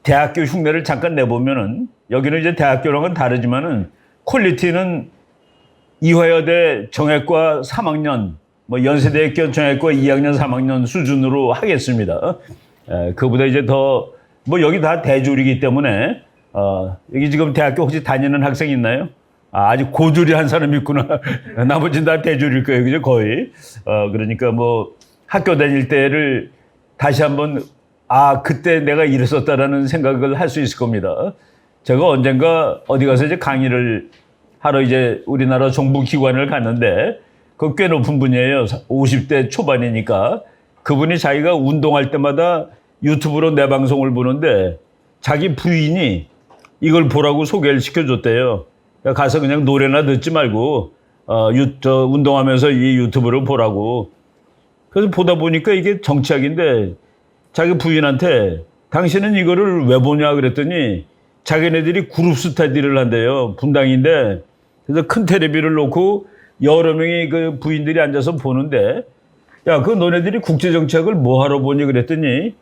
대학교 흉내를 잠깐 내보면은 여기는 이제 대학교랑은 다르지만은 퀄리티는 이화여대 정액과 3학년, 뭐 연세대학교 정액과 2학년, 3학년 수준으로 하겠습니다. 그보다 이제 더, 뭐 여기 다 대졸이기 때문에, 여기 지금 대학교 혹시 다니는 학생 있나요? 아직 고졸이 한 사람 있구나. 나머지는 다 대졸일 거예요. 그죠? 거의. 그러니까 뭐 학교 다닐 때를 다시 한번, 그때 내가 이랬었다라는 생각을 할 수 있을 겁니다. 제가 언젠가 어디 가서 이제 강의를 하러 이제 우리나라 정부 기관을 갔는데, 그 꽤 높은 분이에요. 50대 초반이니까. 그분이 자기가 운동할 때마다 유튜브로 내 방송을 보는데 자기 부인이 이걸 보라고 소개를 시켜줬대요. 가서 그냥 노래나 듣지 말고 운동하면서 이 유튜브를 보라고. 그래서 보다 보니까 이게 정치학인데 자기 부인한테 당신은 이거를 왜 보냐 그랬더니 자기네들이 그룹 스터디를 한대요. 분당인데. 그래서 큰 텔레비를 놓고 여러 명이 그 부인들이 앉아서 보는데 야, 그 너네들이 국제정책을 뭐하러 보니 그랬더니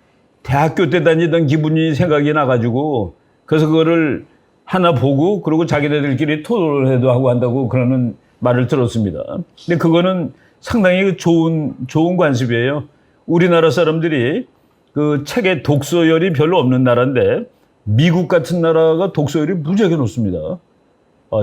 대학교 때 다니던 기분이 생각이 나가지고 그래서 그거를 하나 보고 그리고 자기네들끼리 토론해도 하고 한다고 그러는 말을 들었습니다. 근데 그거는 상당히 좋은 관습이에요. 우리나라 사람들이 그 책에 독서열이 별로 없는 나라인데 미국 같은 나라가 독서열이 무지하게 높습니다.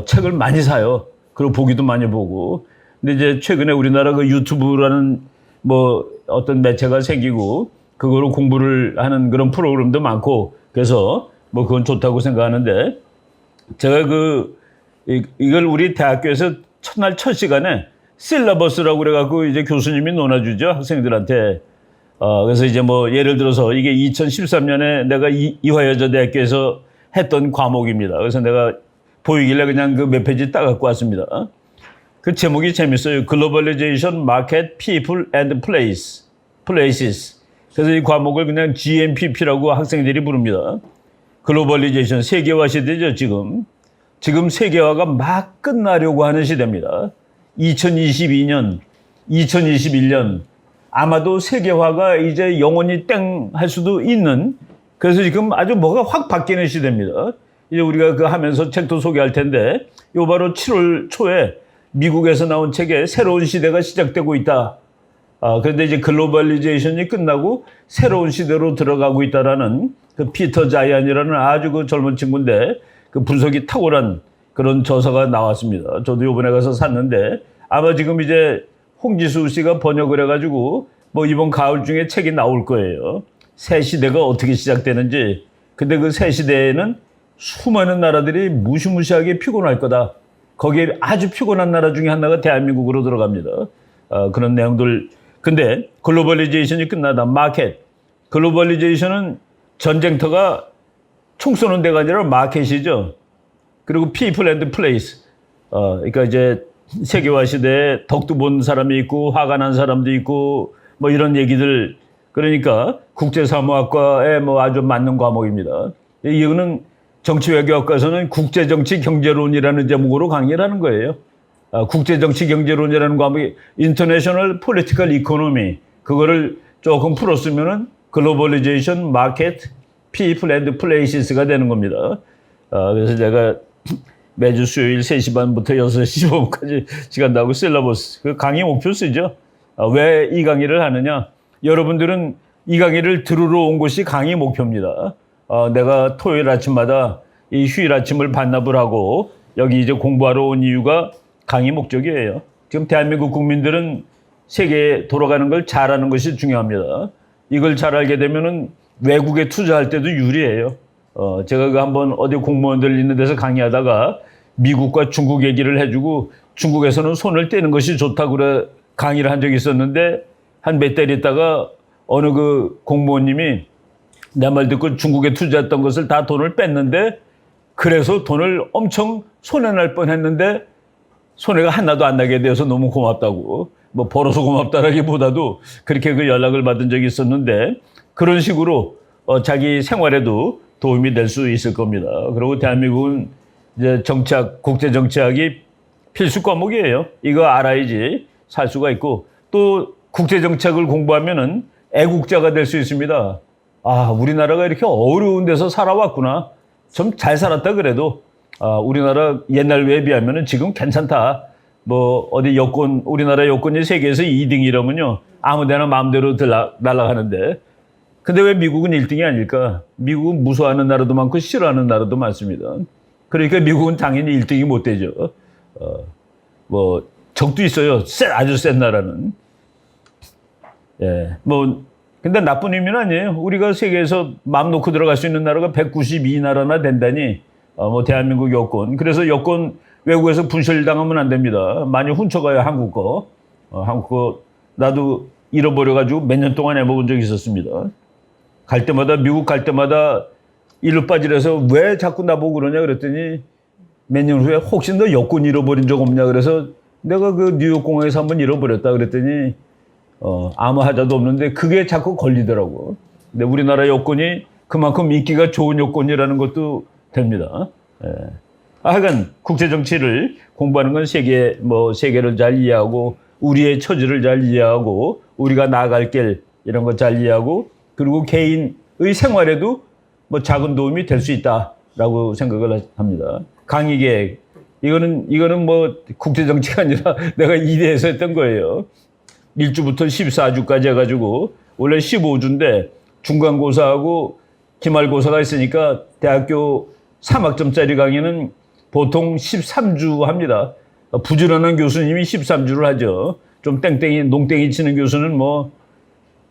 책을 많이 사요. 그리고 보기도 많이 보고. 근데 이제 최근에 우리나라 그 유튜브라는 뭐 어떤 매체가 생기고 그거로 공부를 하는 그런 프로그램도 많고 그래서 뭐 그건 좋다고 생각하는데 제가 이걸 우리 대학교에서 첫날 첫 시간에 실러버스라고 그래갖고 이제 교수님이 논해주죠. 학생들한테. 그래서 이제 뭐 예를 들어서 이게 2013년에 내가 이화여자대학교에서 했던 과목입니다. 그래서 내가 보이길래 그냥 그 몇 페이지 따갖고 왔습니다. 그 제목이 재밌어요. Globalization, Market, People and Places. 그래서 이 과목을 그냥 GMPP라고 학생들이 부릅니다. 글로벌리제이션, 세계화 시대죠, 지금. 지금 세계화가 막 끝나려고 하는 시대입니다. 2022년, 2021년, 아마도 세계화가 이제 영원히 땡 할 수도 있는, 그래서 지금 아주 뭐가 확 바뀌는 시대입니다. 이제 우리가 그 하면서 책도 소개할 텐데, 요 바로 7월 초에 미국에서 나온 책에 새로운 시대가 시작되고 있다. 그런데 이제 글로벌리제이션이 끝나고 새로운 시대로 들어가고 있다라는 그 피터 자이언이라는 아주 그 젊은 친구인데 그 분석이 탁월한 그런 저서가 나왔습니다. 저도 요번에 가서 샀는데 아마 지금 이제 홍지수 씨가 번역을 해가지고 뭐 이번 가을 중에 책이 나올 거예요. 새 시대가 어떻게 시작되는지. 근데 그 새 시대에는 수많은 나라들이 무시무시하게 피곤할 거다. 거기에 아주 피곤한 나라 중에 하나가 대한민국으로 들어갑니다. 그런 내용들. 근데 글로벌리제이션이 끝나다. 마켓. 글로벌리제이션은 전쟁터가 총 쏘는 데가 아니라 마켓이죠. 그리고 people and place. 그러니까 이제 세계화 시대에 덕도 본 사람이 있고 화가 난 사람도 있고 뭐 이런 얘기들. 그러니까 국제사무학과에 뭐 아주 맞는 과목입니다. 이거는 정치외교학과에서는 국제정치경제론이라는 제목으로 강의를 하는 거예요. 국제정치경제론이라는 과목이 International Political Economy. 그거를 조금 풀었으면은 Globalization, Market, People and Places가 되는 겁니다. 그래서 제가 매주 수요일 3시 반부터 6시 15분까지 시간 나고 실러버스. 그 강의 목표 쓰죠. 왜 이 강의를 하느냐? 여러분들은 이 강의를 들으러 온 곳이 강의 목표입니다. 내가 토요일 아침마다 이 휴일 아침을 반납을 하고 여기 이제 공부하러 온 이유가 강의 목적이에요. 지금 대한민국 국민들은 세계에 돌아가는 걸 잘하는 것이 중요합니다. 이걸 잘 알게 되면은 외국에 투자할 때도 유리해요. 제가 그 한번 어디 공무원들 있는 데서 강의하다가 미국과 중국 얘기를 해주고 중국에서는 손을 떼는 것이 좋다고 그래 강의를 한 적이 있었는데 한 몇 달 있다가 어느 그 공무원님이 내 말 듣고 중국에 투자했던 것을 다 돈을 뺐는데 그래서 돈을 엄청 손해날 뻔했는데 손해가 하나도 안 나게 되어서 너무 고맙다고. 뭐 벌어서 고맙다라기보다도 그렇게 그 연락을 받은 적이 있었는데 그런 식으로 자기 생활에도 도움이 될 수 있을 겁니다. 그리고 대한민국은 이제 정치학, 국제정치학이 필수 과목이에요. 이거 알아야지 살 수가 있고 또 국제정치학을 공부하면은 애국자가 될 수 있습니다. 아, 우리나라가 이렇게 어려운 데서 살아왔구나. 좀 잘 살았다 그래도 아, 우리나라 옛날에 비하면은 지금 괜찮다. 뭐 어디 여권 우리나라 여권이 세계에서 2등이라면요. 아무데나 마음대로 날아가는데 근데 왜 미국은 1등이 아닐까? 미국은 무서워하는 나라도 많고 싫어하는 나라도 많습니다. 그러니까 미국은 당연히 1등이 못 되죠. 뭐 적도 있어요. 아주 센 나라는. 예, 뭐 근데 나쁜 의미는 아니에요. 우리가 세계에서 마음 놓고 들어갈 수 있는 나라가 192나라나 된다니. 뭐 대한민국 여권. 그래서 여권 외국에서 분실당하면 안 됩니다. 많이 훔쳐가요 한국 거. 한국 거 나도 잃어버려가지고 몇 년 동안 해먹은 적이 있었습니다. 갈 때마다 미국 갈 때마다 일로 빠지래서 왜 자꾸 나보고 그러냐 그랬더니 몇 년 후에 혹시 너 여권 잃어버린 적 없냐 그래서 내가 그 뉴욕 공항에서 한번 잃어버렸다 그랬더니 아무 하자도 없는데 그게 자꾸 걸리더라고. 근데 우리나라 여권이 그만큼 인기가 좋은 여권이라는 것도 됩니다. 예. 하여간 국제 정치를 공부하는 건 세계를 잘 이해하고 우리의 처지를 잘 이해하고 우리가 나아갈 길 이런 거 잘 이해하고 그리고 개인의 생활에도 뭐 작은 도움이 될 수 있다라고 생각을 합니다. 강의 계획 이거는 뭐 국제 정치가 아니라 내가 이대에서 했던 거예요. 1주부터 14주까지 해가지고 원래 15주인데 중간고사하고 기말고사가 있으니까 대학교 3학점짜리 강의는 보통 13주 합니다. 부지런한 교수님이 13주를 하죠. 좀 농땡이 치는 교수는 뭐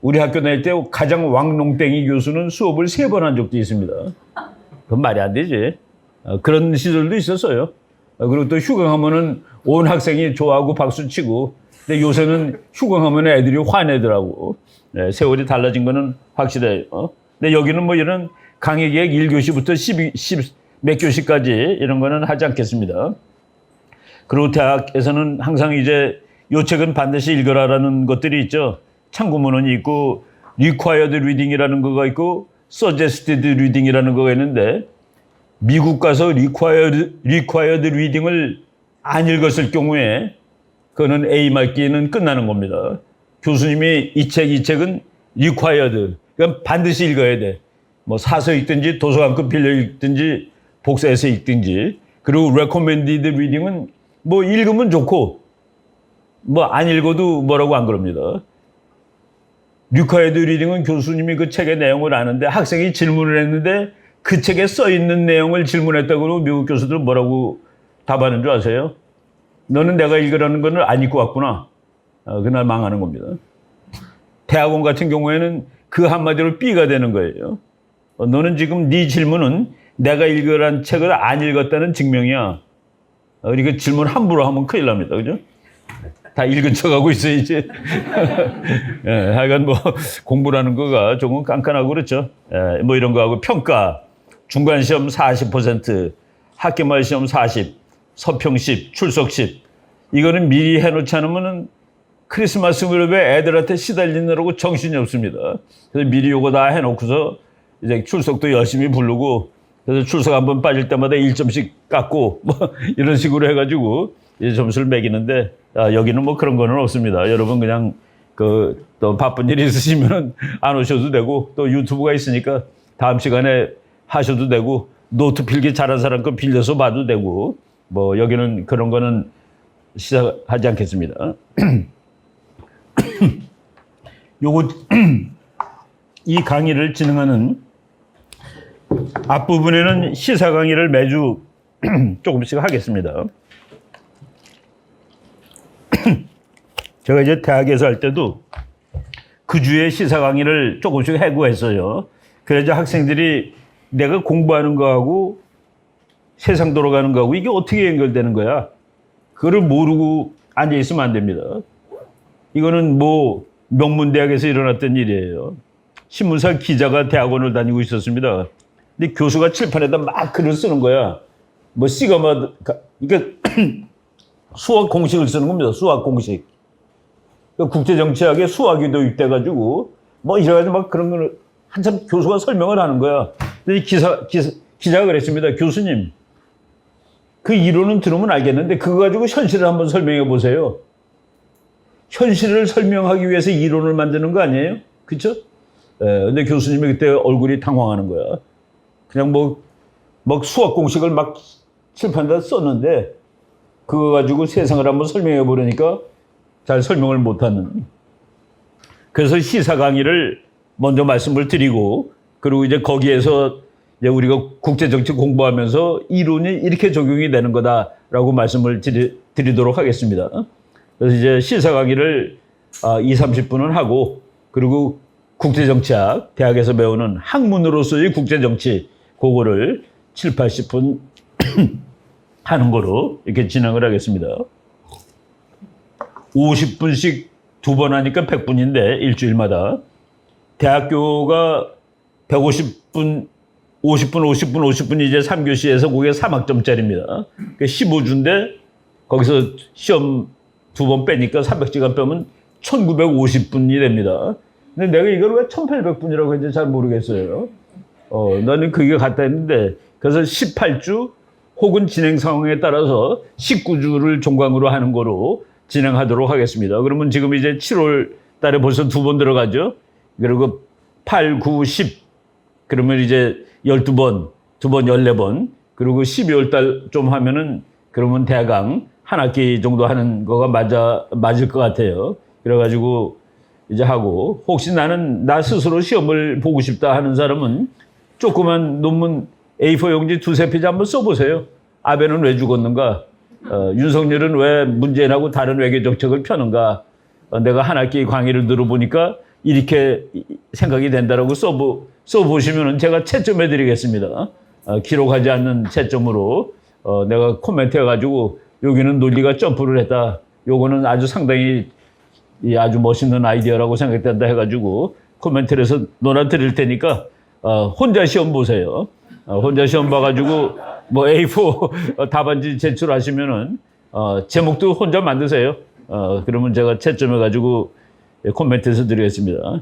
우리 학교 다닐 때 가장 왕농땡이 교수는 수업을 3번 한 적도 있습니다. 그건 말이 안 되지. 그런 시절도 있었어요. 그리고 또 휴강하면은 온 학생이 좋아하고 박수치고 근데 요새는 휴강하면 애들이 화내더라고. 네, 세월이 달라진 거는 확실해요. 근데 여기는 뭐 이런 강의 계획 1교시부터 10 몇 교시까지 이런 거는 하지 않겠습니다. 그리고 대학에서는 항상 이제 요 책은 반드시 읽어라라는 것들이 있죠. 참고문헌이 있고 required reading이라는 거가 있고 suggested reading이라는 거가 있는데 미국 가서 required reading을 안 읽었을 경우에 그거는 A 맞기는 끝나는 겁니다. 교수님이 이 책은 required, 그러니까 반드시 읽어야 돼. 뭐 사서 읽든지 도서관급 빌려 읽든지 복사해서 읽든지. 그리고 recommended reading은 뭐 읽으면 좋고 뭐 안 읽어도 뭐라고 안 그럽니다. required reading은 교수님이 그 책의 내용을 아는데 학생이 질문을 했는데 그 책에 써 있는 내용을 질문했다고 미국 교수들은 뭐라고 답하는 줄 아세요? 너는 내가 읽으라는 거는 안 읽고 왔구나. 그날 망하는 겁니다. 대학원 같은 경우에는 그 한마디로 B가 되는 거예요. 너는 지금 네 질문은 내가 읽으란 책을 안 읽었다는 증명이야. 그러니까 질문 함부로 하면 큰일 납니다. 그죠? 다 읽은 척하고 있어야지. 예, 하여간 뭐 공부라는 거가 조금 깐깐하고 그렇죠. 예, 뭐 이런 거하고 평가, 중간시험 40%, 학기말 시험 40, 서평 10, 출석 10. 이거는 미리 해놓지 않으면은 크리스마스 무렵에 애들한테 시달리느라고 정신이 없습니다. 그래서 미리 요거 다 해놓고서 이제 출석도 열심히 부르고 그래서 출석 한번 빠질 때마다 1점씩 깎고 뭐 이런 식으로 해가지고 이제 점수를 매기는데 여기는 뭐 그런 거는 없습니다. 여러분 그냥 또 바쁜 일이 있으시면 안 오셔도 되고 또 유튜브가 있으니까 다음 시간에 하셔도 되고 노트 필기 잘한 사람 거 빌려서 봐도 되고 뭐 여기는 그런 거는 시작하지 않겠습니다. 요거 이 강의를 진행하는 앞부분에는 시사 강의를 매주 조금씩 하겠습니다. 제가 이제 대학에서 할 때도 그 주에 시사 강의를 조금씩 해고했어요. 그래서 학생들이 내가 공부하는 거하고 세상 돌아가는 거하고 이게 어떻게 연결되는 거야? 그거를 모르고 앉아 있으면 안 됩니다. 이거는 뭐 명문대학에서 일어났던 일이에요. 신문사 기자가 대학원을 다니고 있었습니다. 근데 교수가 칠판에다 막 글을 쓰는 거야. 뭐 그러니까 수학 공식을 쓰는 겁니다. 수학 공식. 그러니까 국제정치학에 수학이 도입돼가지고 뭐 이래가지고 막 그런 걸 한참 교수가 설명을 하는 거야. 근데 기자가 그랬습니다. 교수님, 그 이론은 들으면 알겠는데 그거 가지고 현실을 한번 설명해 보세요. 현실을 설명하기 위해서 이론을 만드는 거 아니에요? 그렇죠? 근데 교수님이 그때 얼굴이 당황하는 거야. 그냥 막 수학 공식을 막 칠판에다 썼는데 그거 가지고 세상을 한번 설명해 보려니까 잘 설명을 못하는. 그래서 시사 강의를 먼저 말씀을 드리고, 그리고 이제 거기에서 이제 우리가 국제정치 공부하면서 이론이 이렇게 적용이 되는 거다라고 말씀을 드리도록 하겠습니다. 그래서 이제 시사 강의를 2, 30분은 하고, 그리고 국제정치학, 대학에서 배우는 학문으로서의 국제정치, 그거를 7, 80분 하는 거로 이렇게 진행을 하겠습니다. 50분씩 2번 하니까 100분인데, 일주일마다. 대학교가 150분, 50분 이제 3교시에서 그게 3학점짜리입니다. 15주인데, 거기서 시험 2번 빼니까 300시간 빼면 1950분이 됩니다. 근데 내가 이걸 왜 1800분이라고 했는지 잘 모르겠어요. 나는 그게 같다 했는데, 그래서 18주 혹은 진행 상황에 따라서 19주를 종강으로 하는 거로 진행하도록 하겠습니다. 그러면 지금 이제 7월 달에 벌써 2번 들어가죠. 그리고 8, 9, 10. 그러면 이제 12번, 2번 14번. 그리고 12월 달 좀 하면은 그러면 대강 한 학기 정도 하는 거가 맞을 것 같아요. 그래가지고 이제 하고, 혹시 나는 나 스스로 시험을 보고 싶다 하는 사람은 조그만 논문 A4 용지 2-3페이지 한번 써보세요. 아베는 왜 죽었는가? 윤석열은 왜 문재인하고 다른 외교 정책을 펴는가? 내가 한 학기 강의를 들어보니까 이렇게 생각이 된다라고 써보시면 제가 채점해 드리겠습니다. 기록하지 않는 채점으로 내가 코멘트 해가지고 여기는 논리가 점프를 했다. 요거는 아주 상당히 아주 멋있는 아이디어라고 생각된다 해가지고 코멘트를 해서 논아 드릴 테니까 혼자 시험 보세요. 혼자 시험 봐가지고 뭐 A4 답안지 제출하시면은 제목도 혼자 만드세요. 그러면 제가 채점해가지고 코멘트해서 드리겠습니다.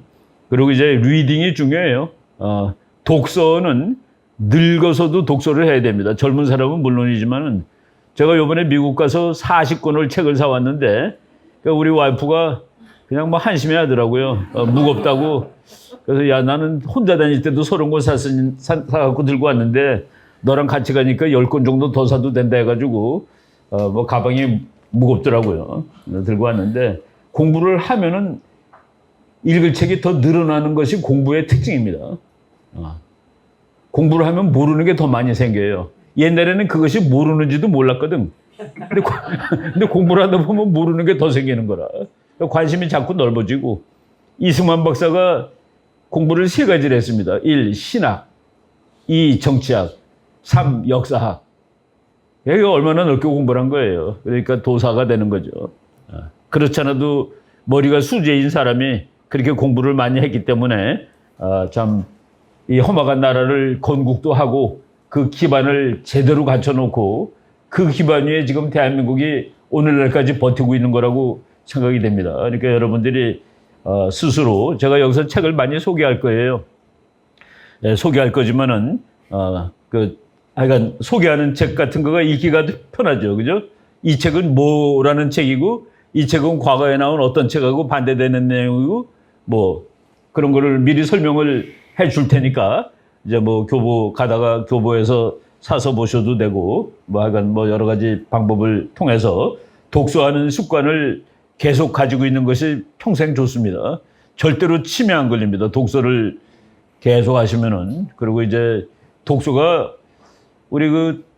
그리고 이제 리딩이 중요해요. 독서는 늙어서도 독서를 해야 됩니다. 젊은 사람은 물론이지만은 제가 이번에 미국 가서 40권을 책을 사왔는데 우리 와이프가 그냥 뭐 한심해 하더라고요. 무겁다고. 그래서 야, 나는 혼자 다닐 때도 30권 사갖고 들고 왔는데 너랑 같이 가니까 10권 정도 더 사도 된다 해가지고 뭐 가방이 무겁더라고요. 들고 왔는데 공부를 하면은 읽을 책이 더 늘어나는 것이 공부의 특징입니다. 공부를 하면 모르는 게 더 많이 생겨요. 옛날에는 그것이 모르는지도 몰랐거든. 근데 공부를 하다 보면 모르는 게 더 생기는 거라. 관심이 자꾸 넓어지고, 이승만 박사가 공부를 3가지를 했습니다. 1. 신학, 2. 정치학, 3. 역사학. 이게 얼마나 넓게 공부를 한 거예요. 그러니까 도사가 되는 거죠. 그렇지 않아도 머리가 수제인 사람이 그렇게 공부를 많이 했기 때문에 참 이 험악한 나라를 건국도 하고 그 기반을 제대로 갖춰놓고 그 기반 위에 지금 대한민국이 오늘날까지 버티고 있는 거라고 생각이 됩니다. 그러니까 여러분들이 스스로, 제가 여기서 책을 많이 소개할 거예요. 네, 소개할 거지만은 하여간 소개하는 책 같은 거가 읽기가 편하죠. 그죠? 이 책은 뭐라는 책이고, 이 책은 과거에 나온 어떤 책하고 반대되는 내용이고, 뭐 그런 거를 미리 설명을 해 줄 테니까 이제 뭐 교보 가다가 교보에서 사서 보셔도 되고, 뭐 하여간 뭐 여러 가지 방법을 통해서 독서하는 습관을 계속 가지고 있는 것이 평생 좋습니다. 절대로 치매 안 걸립니다. 독서를 계속 하시면은. 그리고 이제 독서가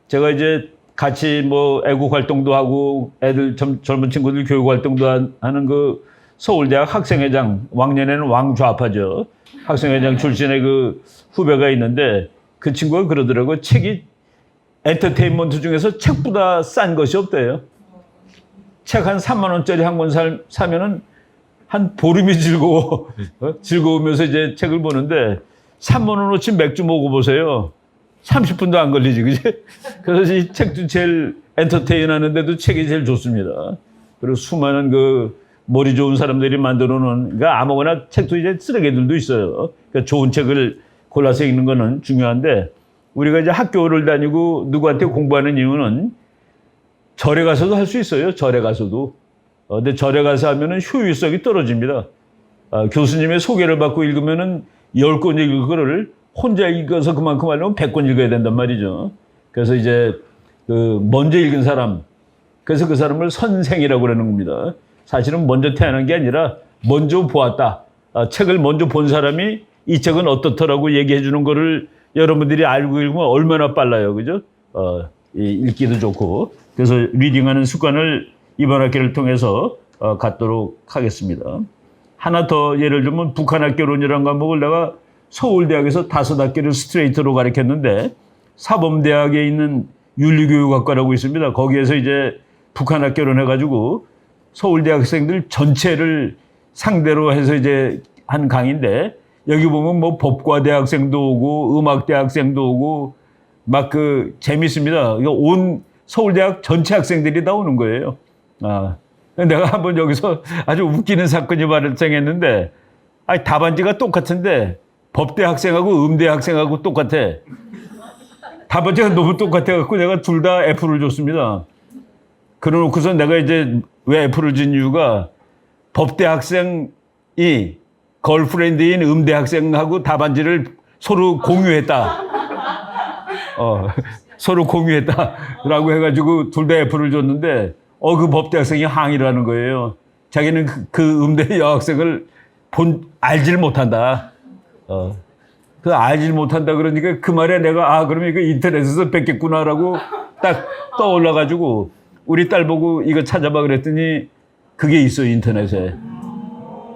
제가 이제 같이 뭐 애국 활동도 하고 애들 젊은 친구들 교육 활동도 하는 그 서울대학 학생회장, 왕년에는 왕좌파죠. 학생회장 출신의 그 후배가 있는데 그 친구가 그러더라고요. 책이 엔터테인먼트 중에서 책보다 싼 것이 없대요. 책 한 3만 원짜리 한 권 사면은 한 보름이 즐거우면서 이제 책을 보는데 3만 원어치 맥주 먹어보세요. 30분도 안 걸리지, 그지? 그래서 이 책도 제일 엔터테인 하는데도 책이 제일 좋습니다. 그리고 수많은 그 머리 좋은 사람들이 만들어 놓은, 그러니까 아무거나 책도 이제 쓰레기들도 있어요. 그러니까 좋은 책을 골라서 읽는 거는 중요한데, 우리가 이제 학교를 다니고 누구한테 공부하는 이유는 절에 가서도 할 수 있어요. 절에 가서도. 근데 절에 가서 하면은 효율성이 떨어집니다. 교수님의 소개를 받고 읽으면은 10권 읽을 거를 혼자 읽어서 그만큼 하려면 100권 읽어야 된단 말이죠. 그래서 이제 그 먼저 읽은 사람, 그래서 그 사람을 선생이라고 그러는 겁니다. 사실은 먼저 태어난 게 아니라 먼저 보았다. 책을 먼저 본 사람이 이 책은 어떻더라고 얘기해 주는 거를 여러분들이 알고 읽으면 얼마나 빨라요. 그죠? 읽기도 좋고. 그래서 리딩하는 습관을 이번 학기를 통해서 갖도록 하겠습니다. 하나 더 예를 들면 북한학개론이라는 과목을 내가 서울대학에서 5학기를 스트레이트로 가르쳤는데 사범대학에 있는 윤리교육학과라고 있습니다. 거기에서 이제 북한학개론 해가지고 서울대 학생들 전체를 상대로 해서 이제 한 강의인데 여기 보면 뭐 법과대 학생도 오고 음악대 학생도 오고 막 그 재밌습니다. 이거 온 서울대학 전체 학생들이 다 오는 거예요. 내가 한번 여기서 아주 웃기는 사건이 발생했는데 답안지가 똑같은데 법대 학생하고 음대 학생하고 똑같아. 답안지가 너무 똑같아갖고 내가 둘 다 F를 줬습니다. 그러놓고서 내가 이제 왜 F를 준 이유가 법대 학생이 걸프렌드인 음대 학생하고 답안지를 서로 공유했다. 서로 공유했다라고 해가지고 둘 다 F를 줬는데 그 법대 학생이 항의를 하는 거예요. 자기는 그 음대 여학생을 알질 못한다. 그 알질 못한다 그러니까 그 말에 내가 그러면 이거 인터넷에서 뵙겠구나라고 딱 떠올라가지고 우리 딸 보고 이거 찾아봐 그랬더니 그게 있어 인터넷에.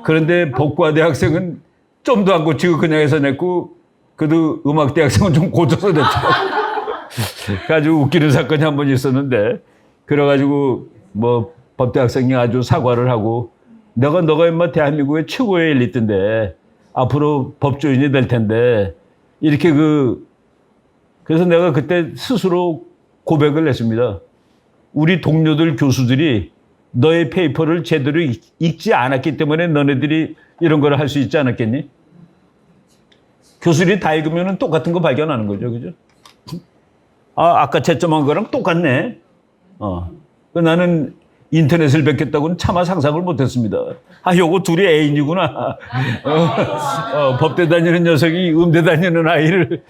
그런데 법과대 학생은 좀도 안 고치고 그냥 해서 냈고 그래도 음악대 학생은 좀 고쳐서 냈죠. 아주 웃기는 사건이 한 번 있었는데 그래가지고 뭐 법대 학생이 아주 사과를 하고 너가 인마 대한민국의 최고의 엘리트인데 앞으로 법조인이 될 텐데 이렇게 그래서 내가 그때 스스로 고백을 했습니다. 우리 동료들 교수들이 너의 페이퍼를 제대로 읽지 않았기 때문에 너네들이 이런 걸 할 수 있지 않았겠니? 교수들이 다 읽으면 똑같은 거 발견하는 거죠. 그죠? 아까 채점한 거랑 똑같네. 나는 인터넷을 뵙겠다고는 차마 상상을 못했습니다. 요거 둘이 애인이구나. 법대 다니는 녀석이 음대 다니는 아이를.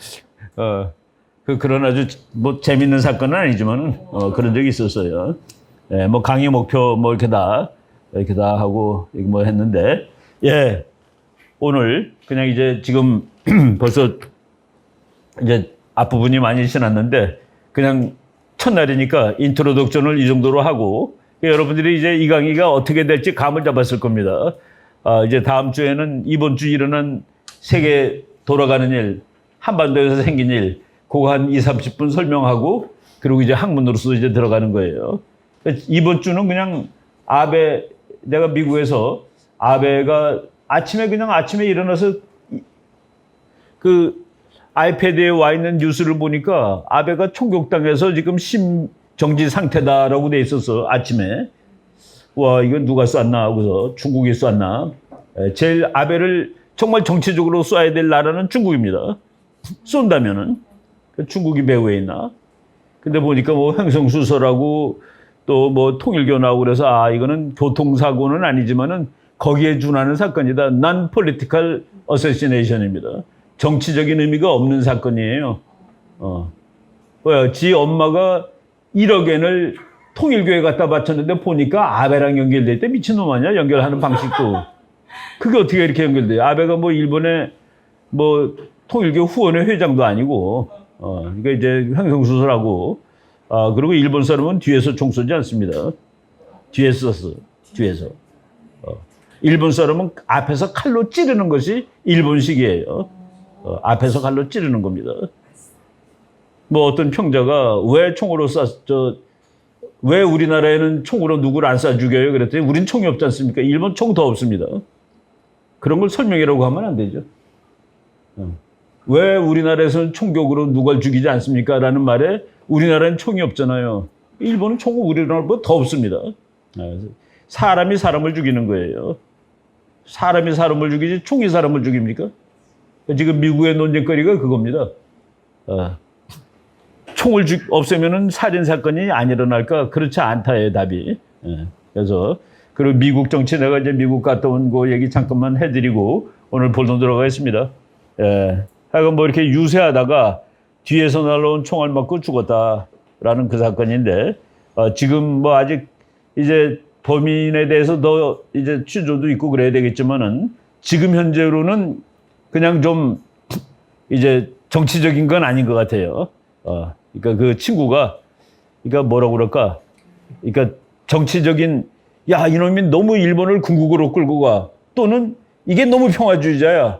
그런 아주 뭐 재밌는 사건은 아니지만 그런 적이 있었어요. 예, 뭐 강의 목표 뭐 이렇게 다 하고 뭐 했는데 오늘 그냥 이제 지금 벌써 이제 앞부분이 많이 지났는데 그냥 첫날이니까 인트로덕션을 이 정도로 하고 여러분들이 이제 이 강의가 어떻게 될지 감을 잡았을 겁니다. 이제 다음 주에는 이번 주 일어난 세계 돌아가는 일, 한반도에서 생긴 일, 그거 한 20-30분 설명하고 그리고 이제 학문으로서 이제 들어가는 거예요. 이번 주는 그냥 내가 미국에서 아베가 아침에 일어나서 그 아이패드에 와 있는 뉴스를 보니까 아베가 총격당해서 지금 심정지 상태다라고 돼 있었어, 아침에. 와, 이건 누가 쐈나 하고서 중국이 쐈나. 제일 아베를 정말 정치적으로 쏴야 될 나라는 중국입니다. 쏜다면은. 중국이 배후에 있나. 근데 보니까 뭐 횡성수설하고 또 뭐 통일교 나오고 그래서 이거는 교통사고는 아니지만은 거기에 준하는 사건이다. Non-political assassination입니다. 정치적인 의미가 없는 사건이에요. 지 엄마가 1억엔을 통일교에 갖다 바쳤는데 보니까 아베랑 연결될 때 미친놈 아니야? 연결하는 방식도. 그게 어떻게 이렇게 연결돼요? 아베가 뭐 일본의 뭐 통일교 후원회 회장도 아니고, 그러니까 이제 횡성수설하고, 그리고 일본 사람은 뒤에서 총 쏘지 않습니다. 뒤에서 쐈어. 뒤에서. 일본 사람은 앞에서 칼로 찌르는 것이 일본식이에요. 앞에서 칼로 찌르는 겁니다. 뭐 어떤 평자가 왜 총으로 왜 우리나라에는 총으로 누구를 안 쏴 죽여요? 그랬더니 우린 총이 없지 않습니까? 일본 총 더 없습니다. 그런 걸 설명이라고 하면 안 되죠. 왜 우리나라에서는 총격으로 누굴 죽이지 않습니까? 라는 말에 우리나라는 총이 없잖아요. 일본은 총은 우리나라보다 더 없습니다. 사람이 사람을 죽이는 거예요. 사람이 사람을 죽이지 총이 사람을 죽입니까? 지금 미국의 논쟁거리가 그겁니다. 총을 없애면은 살인사건이 안 일어날까? 그렇지 않다의 답이. 그래서, 그리고 미국 정치 내가 이제 미국 갔다 온 거 얘기 잠깐만 해드리고 오늘 본론 들어가겠습니다. 하여간 뭐 이렇게 유세하다가 뒤에서 날라온 총알 맞고 죽었다라는 그 사건인데, 지금 뭐 아직 이제 범인에 대해서 더 이제 취조도 있고 그래야 되겠지만은 지금 현재로는 그냥 좀 이제 정치적인 건 아닌 것 같아요. 그러니까 그 친구가, 그러니까 뭐라고 그럴까? 그러니까 정치적인, 야, 이놈이 너무 일본을 궁극으로 끌고 가. 또는 이게 너무 평화주의자야.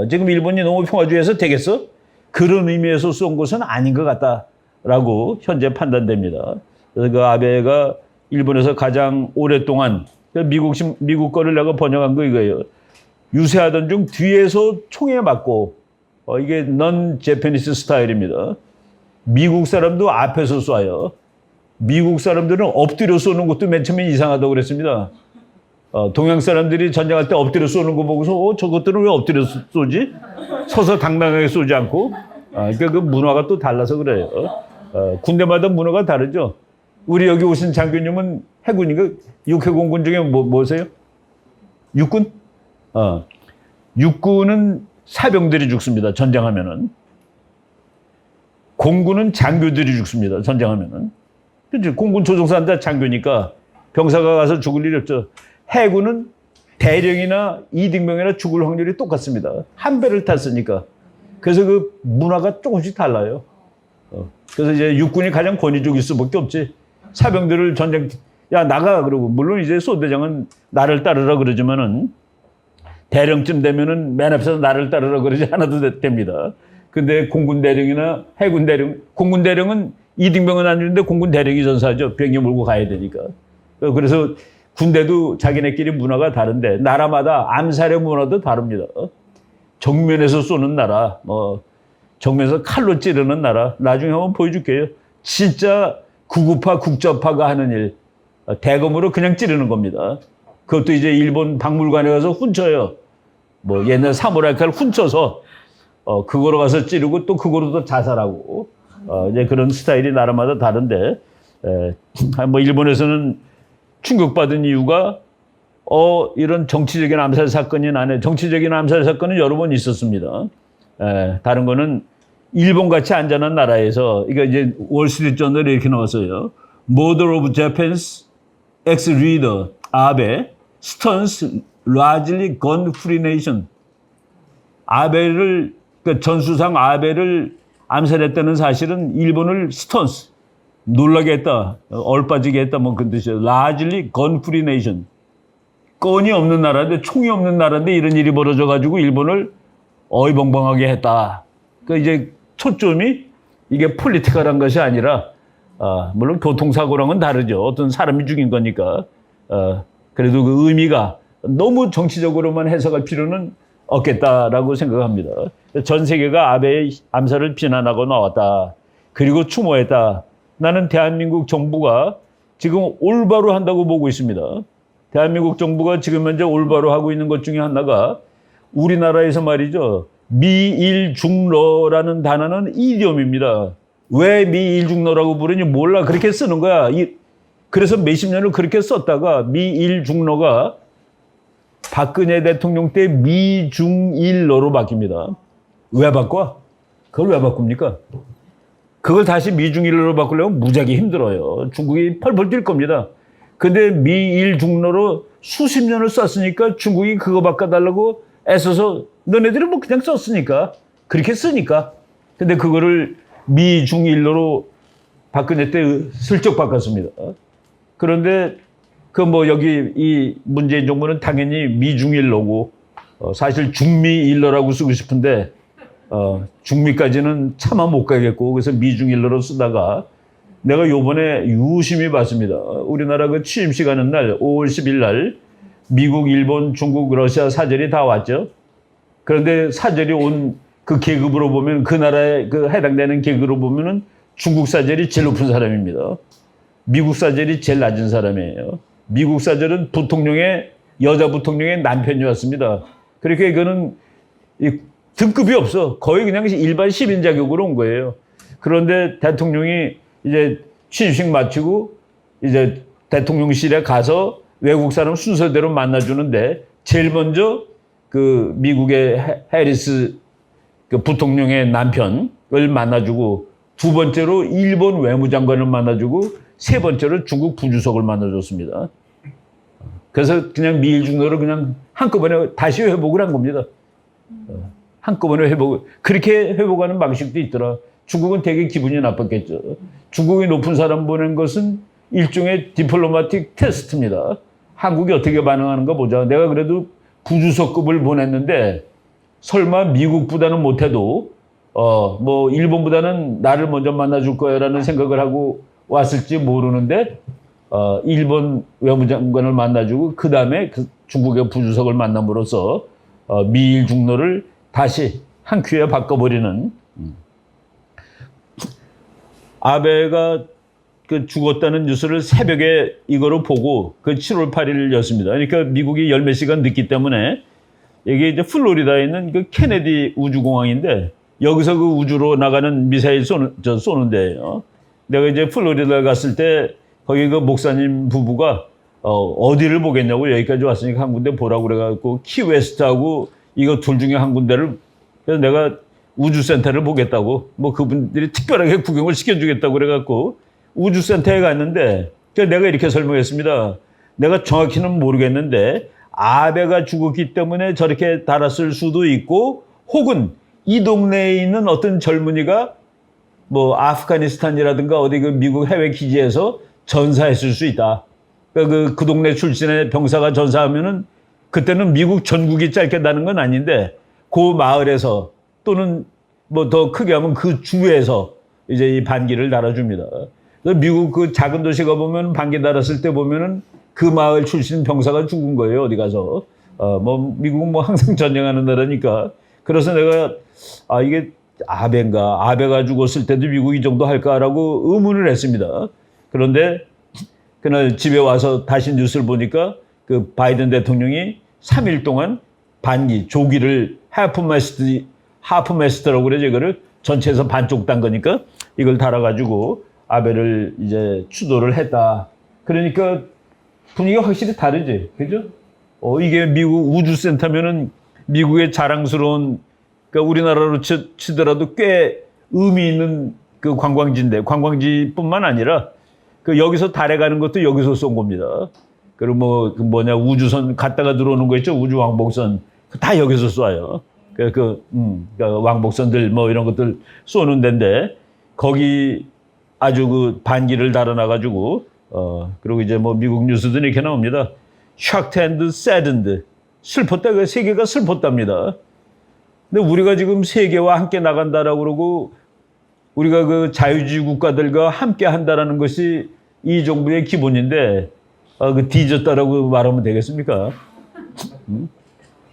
지금 일본이 너무 평화주의해서 되겠어? 그런 의미에서 쏜 것은 아닌 것 같다라고 현재 판단됩니다. 그래서 그 아베가 일본에서 가장 오랫동안, 미국 거를 내가 번역한 거 이거예요. 유세하던 중 뒤에서 총에 맞고, 이게 넌 재패니스 스타일입니다. 미국 사람도 앞에서 쏴요. 미국 사람들은 엎드려 쏘는 것도 맨 처음에 이상하다고 그랬습니다. 동양 사람들이 전쟁할 때 엎드려 쏘는 거 보고서 저것들은 왜 엎드려 쏘지? 서서 당당하게 쏘지 않고. 그러니까 그 문화가 또 달라서 그래요. 군대마다 문화가 다르죠. 우리 여기 오신 장교님은 해군인가? 육해공군 중에 뭐세요? 육군? 육군은 사병들이 죽습니다. 전쟁하면은. 공군은 장교들이 죽습니다. 전쟁하면은. 그렇지. 공군 조종사한테 장교니까 병사가 가서 죽을 일이 없죠. 해군은 대령이나 이등병이나 죽을 확률이 똑같습니다. 한 배를 탔으니까. 그래서 그 문화가 조금씩 달라요. 그래서 이제 육군이 가장 권위적일 수밖에 없지. 사병들을 전쟁, 야, 나가. 그러고, 물론 이제 소대장은 나를 따르라 그러지만은 대령쯤 되면은 맨 앞에서 나를 따르라 그러지 않아도 됩니다. 근데 공군 대령이나 해군 대령, 공군 대령은 이등병은 안 주는데 공군 대령이 전사하죠. 병이 몰고 가야 되니까. 그래서 군대도 자기네끼리 문화가 다른데 나라마다 암살의 문화도 다릅니다. 정면에서 쏘는 나라, 뭐 정면에서 칼로 찌르는 나라, 나중에 한번 보여줄게요. 진짜 구구파, 국자파가 하는 일, 대검으로 그냥 찌르는 겁니다. 그것도 이제 일본 박물관에 가서 훔쳐요. 뭐 옛날 사무라이 칼 훔쳐서 그거로 가서 찌르고 또 그거로 또 자살하고 이제 그런 스타일이 나라마다 다른데 뭐 일본에서는 충격받은 이유가 이런 정치적인 암살 사건이 나네. 정치적인 암살 사건은 여러 번 있었습니다. 다른 거는 일본같이 안전한 나라에서 이거 이제 월스트리트저널에 이렇게 나왔어요. Murder of Japan's ex-leader 아베 stuns largely gun-free nation. 아베를 그러니까 전수상 아베를 암살했다는 사실은 일본을 스턴스 놀라게 했다, 얼빠지게 했다, 뭐 그런 뜻이에요. largely gun-free nation. 건이 없는 나라인데 총이 없는 나라인데 이런 일이 벌어져가지고 일본을 어이벙벙하게 했다. 그러니까 이제 초점이 이게 폴리티컬한 것이 아니라 물론 교통사고랑은 다르죠. 어떤 사람이 죽인 거니까. 그래도 그 의미가 너무 정치적으로만 해석할 필요는 없겠다라고 생각합니다. 전 세계가 아베의 암살을 비난하고 나왔다. 그리고 추모했다. 나는 대한민국 정부가 지금 올바로 한다고 보고 있습니다. 대한민국 정부가 지금 현재 올바로 하고 있는 것 중에 하나가 우리나라에서 말이죠. 미일중러라는 단어는 이디엄입니다. 왜 미일중러라고 부르니 몰라. 그렇게 쓰는 거야. 그래서 몇십 년을 그렇게 썼다가 미일중러가 박근혜 대통령 때 미중일러로 바뀝니다. 왜 바꿔? 그걸 왜 바꿉니까? 그걸 다시 미중일러로 바꾸려면 무지하게 힘들어요. 중국이 펄펄 뛸 겁니다. 근데 미일중러로 수십 년을 썼으니까 중국이 그거 바꿔달라고 애써서 너네들이 뭐 그냥 썼으니까 그렇게 쓰니까. 근데 그거를 미중일러로 박근혜 때 슬쩍 바꿨습니다. 그런데 그 뭐 여기 이 문재인 정부는 당연히 미중일러고 사실 중미일러라고 쓰고 싶은데 중미까지는 차마 못 가겠고 그래서 미중일러로 쓰다가 내가 요번에 유심히 봤습니다. 우리나라 그 취임식 하는 날 5월 10일 날 미국, 일본, 중국, 러시아 사절이 다 왔죠. 그런데 사절이 온 그 계급으로 보면 그 나라에 그 해당되는 계급으로 보면은 중국 사절이 제일 높은 사람입니다. 미국 사절이 제일 낮은 사람이에요. 미국 사절은 부통령의 여자 부통령의 남편이었습니다. 그러니까 이거는 등급이 없어. 거의 그냥 일반 시민 자격으로 온 거예요. 그런데 대통령이 이제 취임식 마치고 이제 대통령실에 가서 외국 사람 순서대로 만나주는데 제일 먼저 그 미국의 해리스 그 부통령의 남편을 만나주고, 두 번째로 일본 외무장관을 만나주고, 세 번째로 중국 부주석을 만나줬습니다. 그래서 그냥 미일 중로를 그냥 한꺼번에 다시 회복을 한 겁니다. 한꺼번에 회복, 그렇게 회복하는 방식도 있더라. 중국은 되게 기분이 나빴겠죠. 중국이 높은 사람 보낸 것은 일종의 디플로마틱 테스트입니다. 한국이 어떻게 반응하는가 보자. 내가 그래도 부주석급을 보냈는데 설마 미국보다는 못해도 뭐 일본보다는 나를 먼저 만나줄 거야라는 생각을 하고 왔을지 모르는데 일본 외무장관을 만나주고 그 다음에 중국의 부주석을 만남으로써 미일 중로를 다시 한 큐에 바꿔버리는. 아베가 그 죽었다는 뉴스를 새벽에 이거로 보고 그 7월 8일이었습니다. 그러니까 미국이 열 몇 시간 늦기 때문에 이게 이제 플로리다에 있는 그 케네디 우주공항인데 여기서 그 우주로 나가는 미사일 쏘는 데예요. 내가 이제 플로리다 갔을 때 거기 그 목사님 부부가 어디를 보겠냐고 여기까지 왔으니까 한 군데 보라고 그래갖고 키웨스트하고 이거 둘 중에 한 군데를 그래서 내가 우주센터를 보겠다고 뭐 그분들이 특별하게 구경을 시켜주겠다고 그래갖고 우주센터에 갔는데 내가 이렇게 설명했습니다. 내가 정확히는 모르겠는데 아베가 죽었기 때문에 저렇게 달았을 수도 있고 혹은 이 동네에 있는 어떤 젊은이가 뭐 아프가니스탄이라든가 어디 그 미국 해외 기지에서 전사했을 수 있다. 그러니까 그 동네 출신의 병사가 전사하면은 그때는 미국 전국이 짧게 나는 건 아닌데 그 마을에서 또는 뭐 더 크게 하면 그 주에서 이제 이 반기를 달아줍니다. 미국 그 작은 도시 가보면 반기 달았을 때 보면은 그 마을 출신 병사가 죽은 거예요. 어디 가서. 뭐 미국은 뭐 항상 전쟁하는 나라니까. 그래서 내가 이게 아베가 죽었을 때도 미국 이 정도 할까라고 의문을 했습니다. 그런데 그날 집에 와서 다시 뉴스를 보니까 그 바이든 대통령이 3일 동안 반기, 조기를 하프메스트라고 그러죠. 이거를 전체에서 반쪽 딴 거니까 이걸 달아가지고 아베를 이제 추도를 했다. 그러니까 분위기가 확실히 다르지. 그죠? 이게 미국 우주센터면은 미국의 자랑스러운, 그러니까 우리나라로 치더라도 꽤 의미 있는 그 관광지인데, 관광지뿐만 아니라 그 여기서 달에 가는 것도 여기서 쏜 겁니다. 그리고 뭐, 그 뭐냐, 우주선 갔다가 들어오는 거 있죠? 우주 왕복선. 다 여기서 쏴요. 그러니까 왕복선들 뭐 이런 것들 쏘는 데인데, 거기 아주 그 반기를 달아놔가지고, 그리고 이제 뭐 미국 뉴스도 이렇게 나옵니다. shocked and saddened. 슬펐다. 그 세계가 슬펐답니다. 근데 우리가 지금 세계와 함께 나간다라고 그러고, 우리가 그 자유주의 국가들과 함께 한다라는 것이 이 정부의 기본인데, 그 뒤졌다라고 말하면 되겠습니까?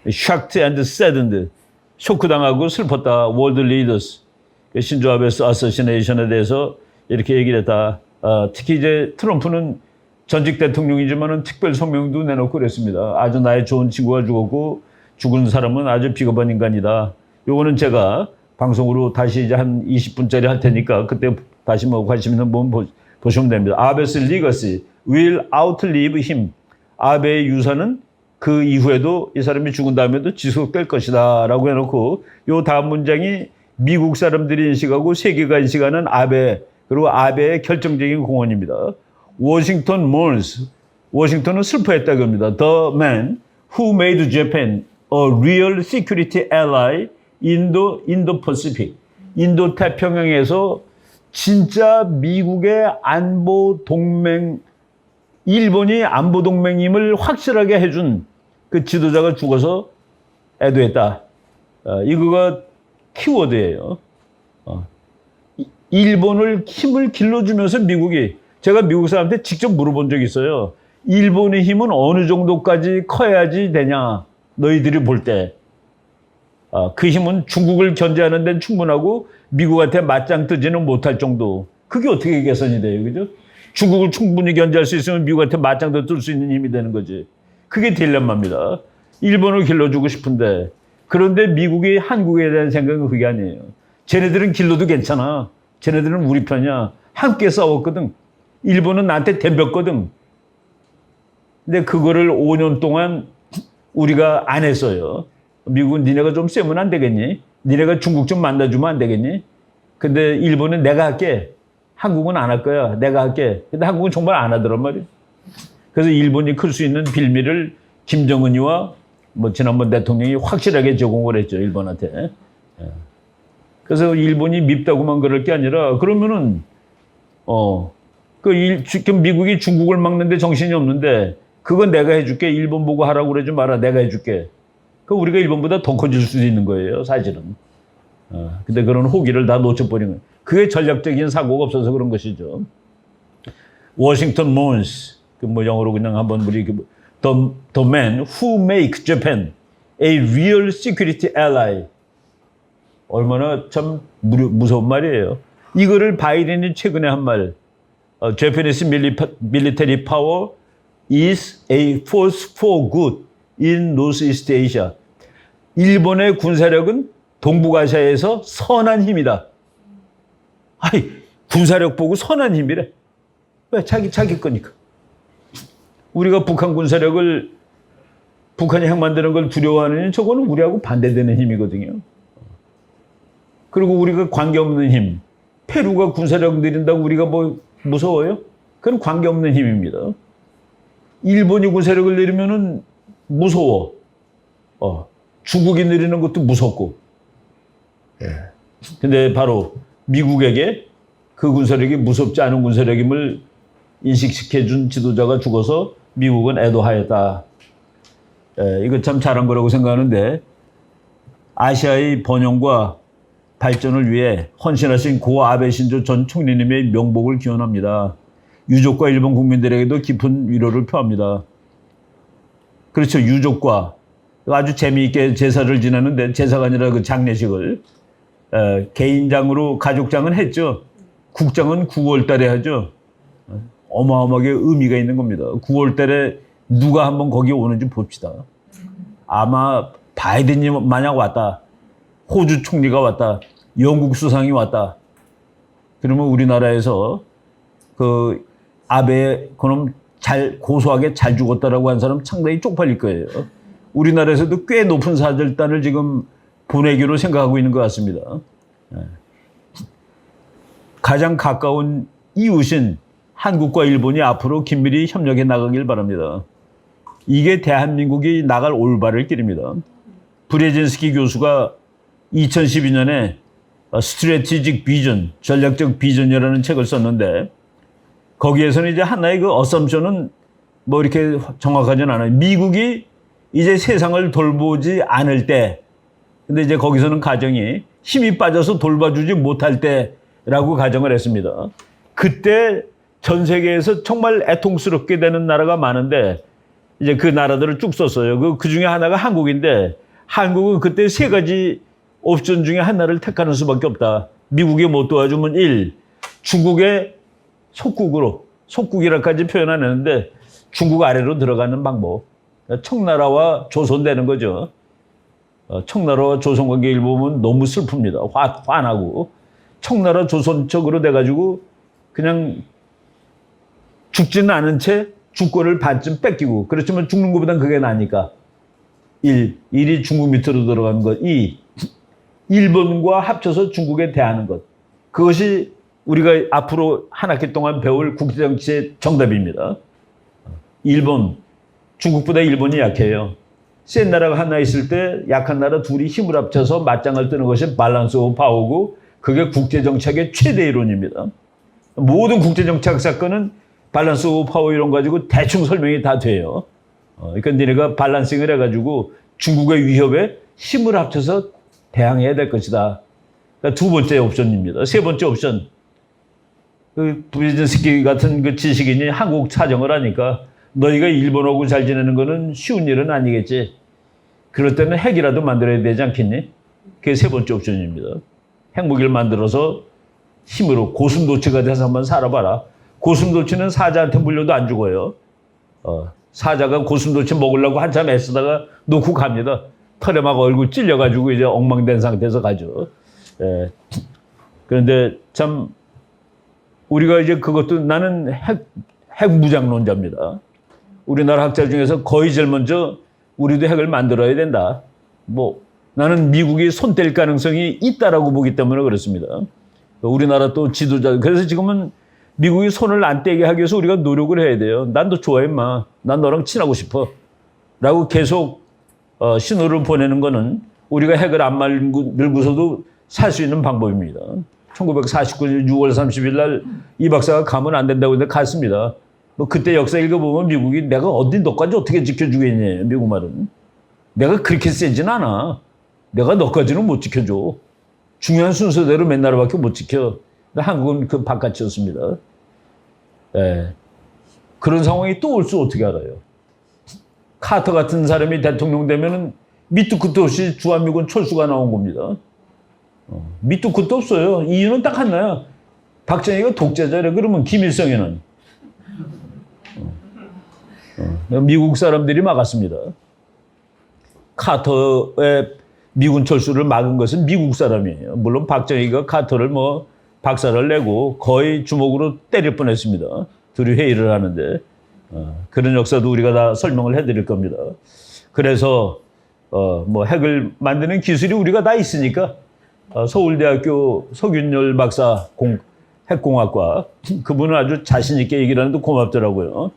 shocked and saddened. 쇼크당하고 슬펐다. world leaders. 신조 아베 어서시네이션에 대해서 이렇게 얘기를 했다. 특히 이제 트럼프는 전직 대통령이지만은 특별 성명도 내놓고 그랬습니다. 아주 나의 좋은 친구가 죽었고 죽은 사람은 아주 비겁한 인간이다. 요거는 제가 방송으로 다시 이제 한 20분짜리 할 테니까 그때 다시 뭐 관심 있는 분 보시면 됩니다. 아베스 리거시 will outlive him. 아베의 유산은 그 이후에도 이 사람이 죽은 다음에도 지속될 것이다 라고 해놓고 요 다음 문장이 미국 사람들이 인식하고 세계가 인식하는 아베 그리고 아베의 결정적인 공헌입니다. 워싱턴 mourns. 워싱턴은 슬퍼했다고 합니다. The man who made Japan a real security ally in the Indo-Pacific. 인도 태평양에서 진짜 미국의 안보 동맹, 일본이 안보 동맹임을 확실하게 해준 그 지도자가 죽어서 애도했다. 이거가 키워드예요. 일본을 힘을 길러주면서 미국이, 제가 미국 사람한테 직접 물어본 적이 있어요. 일본의 힘은 어느 정도까지 커야지 되냐, 너희들이 볼 때. 그 힘은 중국을 견제하는 데는 충분하고 미국한테 맞짱 뜨지는 못할 정도. 그게 어떻게 개선이 돼요, 그죠? 중국을 충분히 견제할 수 있으면 미국한테 맞짱도 뜰 수 있는 힘이 되는 거지. 그게 딜레마입니다. 일본을 길러주고 싶은데, 그런데 미국이 한국에 대한 생각은 그게 아니에요. 쟤네들은 길러도 괜찮아. 쟤네들은 우리 편이야. 함께 싸웠거든. 일본은 나한테 덤볐거든. 근데 그거를 5년 동안 우리가 안 했어요. 미국은 니네가 좀 세면 안 되겠니? 니네가 중국 좀 만나주면 안 되겠니? 근데 일본은 내가 할게. 한국은 안 할 거야. 내가 할게. 근데 한국은 정말 안 하더란 말이야. 그래서 일본이 클 수 있는 빌미를 김정은이와 뭐 지난번 대통령이 확실하게 제공을 했죠. 일본한테. 그래서 일본이 밉다고만 그럴 게 아니라 그러면은 지금 미국이 중국을 막는데 정신이 없는데 그건 내가 해줄게. 일본 보고 하라고 그러지 마라. 내가 해줄게. 그 우리가 일본보다 더 커질 수도 있는 거예요. 사실은. 근데 그런 호기를 다 놓쳐버린 거예요. 그게 전략적인 사고가 없어서 그런 것이죠. 워싱턴 몬스, 뭐 영어로 그냥 한번 우리 the man who make Japan a real security ally. 얼마나 참 무서운 말이에요. 이거를 바이든이 최근에 한 말, Japanese military power is a force for good in Northeast Asia. 일본의 군사력은 동북아시아에서 선한 힘이다. 아이, 군사력 보고 선한 힘이래. 왜? 자기 거니까. 우리가 북한 군사력을, 북한이 핵 만드는 걸 두려워하는 저거는 우리하고 반대되는 힘이거든요. 그리고 우리가 관계없는 힘. 페루가 군사력 늘린다고 우리가 뭐 무서워요? 그건 관계없는 힘입니다. 일본이 군사력을 내리면은 무서워. 중국이 내리는 것도 무섭고. 근데 바로 미국에게 그 군사력이 무섭지 않은 군사력임을 인식시켜준 지도자가 죽어서 미국은 애도하였다. 이거 참 잘한 거라고 생각하는데 아시아의 번영과 발전을 위해 헌신하신 고 아베 신조 전 총리님의 명복을 기원합니다. 유족과 일본 국민들에게도 깊은 위로를 표합니다. 그렇죠. 유족과 아주 재미있게 제사를 지내는데 제사가 아니라 그 장례식을 개인장으로 가족장은 했죠. 국장은 9월 달에 하죠. 어마어마하게 의미가 있는 겁니다. 9월 달에 누가 한번 거기 오는지 봅시다. 아마 바이든이 만약 왔다. 호주 총리가 왔다. 영국 수상이 왔다. 그러면 우리나라에서 그 아베 그놈 고소하게 잘 죽었다라고 한 사람 상당히 쪽팔릴 거예요. 우리나라에서도 꽤 높은 사절단을 지금 보내기로 생각하고 있는 것 같습니다. 가장 가까운 이웃인 한국과 일본이 앞으로 긴밀히 협력해 나가길 바랍니다. 이게 대한민국이 나갈 올바를 길입니다. 브레진스키 교수가 2012년에 스트래티직 비전, 전략적 비전이라는 책을 썼는데 거기에서는 이제 하나의 그 어썸션은 뭐 이렇게 정확하진 않아요. 미국이 이제 세상을 돌보지 않을 때, 근데 이제 거기서는 가정이 힘이 빠져서 돌봐주지 못할 때라고 가정을 했습니다. 그때 전 세계에서 정말 애통스럽게 되는 나라가 많은데 이제 그 나라들을 쭉 썼어요. 그 중에 하나가 한국인데 한국은 그때 세 가지 옵션 중에 하나를 택하는 수밖에 없다. 미국이 못 도와주면 1. 중국의 속국이라까지 표현 안 했는데 중국 아래로 들어가는 방법. 청나라와 조선 되는 거죠. 청나라와 조선 관계 일보면 너무 슬픕니다. 화나고. 청나라 조선 쪽으로 돼가지고 그냥 죽지는 않은 채 주권을 반쯤 뺏기고. 그렇지만 죽는 것보단 그게 나으니까. 1이 중국 밑으로 들어가는 것. 2. 일본과 합쳐서 중국에 대하는 것. 그것이 우리가 앞으로 한 학기 동안 배울 국제정치의 정답입니다. 일본, 중국보다 일본이 약해요. 센 나라가 하나 있을 때 약한 나라 둘이 힘을 합쳐서 맞짱을 뜨는 것이 밸런스 오브 파워고 그게 국제정책의 최대 이론입니다. 모든 국제정책 사건은 밸런스 오브 파워 이론 가지고 대충 설명이 다 돼요. 그러니까 니네가 밸런싱을 해가지고 중국의 위협에 힘을 합쳐서 대항해야 될 것이다. 그러니까 두 번째 옵션입니다. 세 번째 옵션. 그 브레진스키 같은 그 지식인이 한국 사정을 하니까 너희가 일본하고 잘 지내는 거는 쉬운 일은 아니겠지. 그럴 때는 핵이라도 만들어야 되지 않겠니? 그게 세 번째 옵션입니다. 핵무기를 만들어서 힘으로 고슴도치가 돼서 한번 살아봐라. 고슴도치는 사자한테 물려도 안 죽어요. 사자가 고슴도치 먹으려고 한참 애쓰다가 놓고 갑니다. 털에 막 얼굴 찔려가지고 이제 엉망된 상태에서 가죠. 그런데 참 우리가 이제 그것도 나는 핵 무장론자입니다. 우리나라 학자 중에서 거의 제일 먼저 우리도 핵을 만들어야 된다. 뭐 나는 미국이 손 뗄 가능성이 있다라고 보기 때문에 그렇습니다. 우리나라 또 지도자, 그래서 지금은 미국이 손을 안 떼게 하기 위해서 우리가 노력을 해야 돼요. 난 너 좋아해, 인마. 난 너랑 친하고 싶어. 라고 계속 신호를 보내는 거는 우리가 핵을 안 만들고서도 살 수 있는 방법입니다. 1949년 6월 30일 날 이 박사가 가면 안 된다고 했는데 갔습니다. 뭐 그때 역사 읽어보면 미국이 내가 어디 너까지 어떻게 지켜주겠냐, 미국 말은. 내가 그렇게 세진 않아. 내가 너까지는 못 지켜줘. 중요한 순서대로 몇 나라밖에 못 지켜. 한국은 그 바깥이었습니다. 예. 그런 상황이 또 올 수 어떻게 알아요? 카터 같은 사람이 대통령 되면은 밑도 끝도 없이 주한미군 철수가 나온 겁니다. 밑도 끝도 없어요. 이유는 딱 하나야. 박정희가 독재자래. 그러면 김일성이는 미국 사람들이 막았습니다. 카터의 미군 철수를 막은 것은 미국 사람이에요. 물론 박정희가 카터를 뭐 박살을 내고 거의 주먹으로 때릴 뻔했습니다. 둘이 회의를 하는데 그런 역사도 우리가 다 설명을 해드릴 겁니다. 그래서 뭐 핵을 만드는 기술이 우리가 다 있으니까 서울대학교 서균열 박사 핵공학과 그분은 아주 자신 있게 얘기를 하는데 고맙더라고요.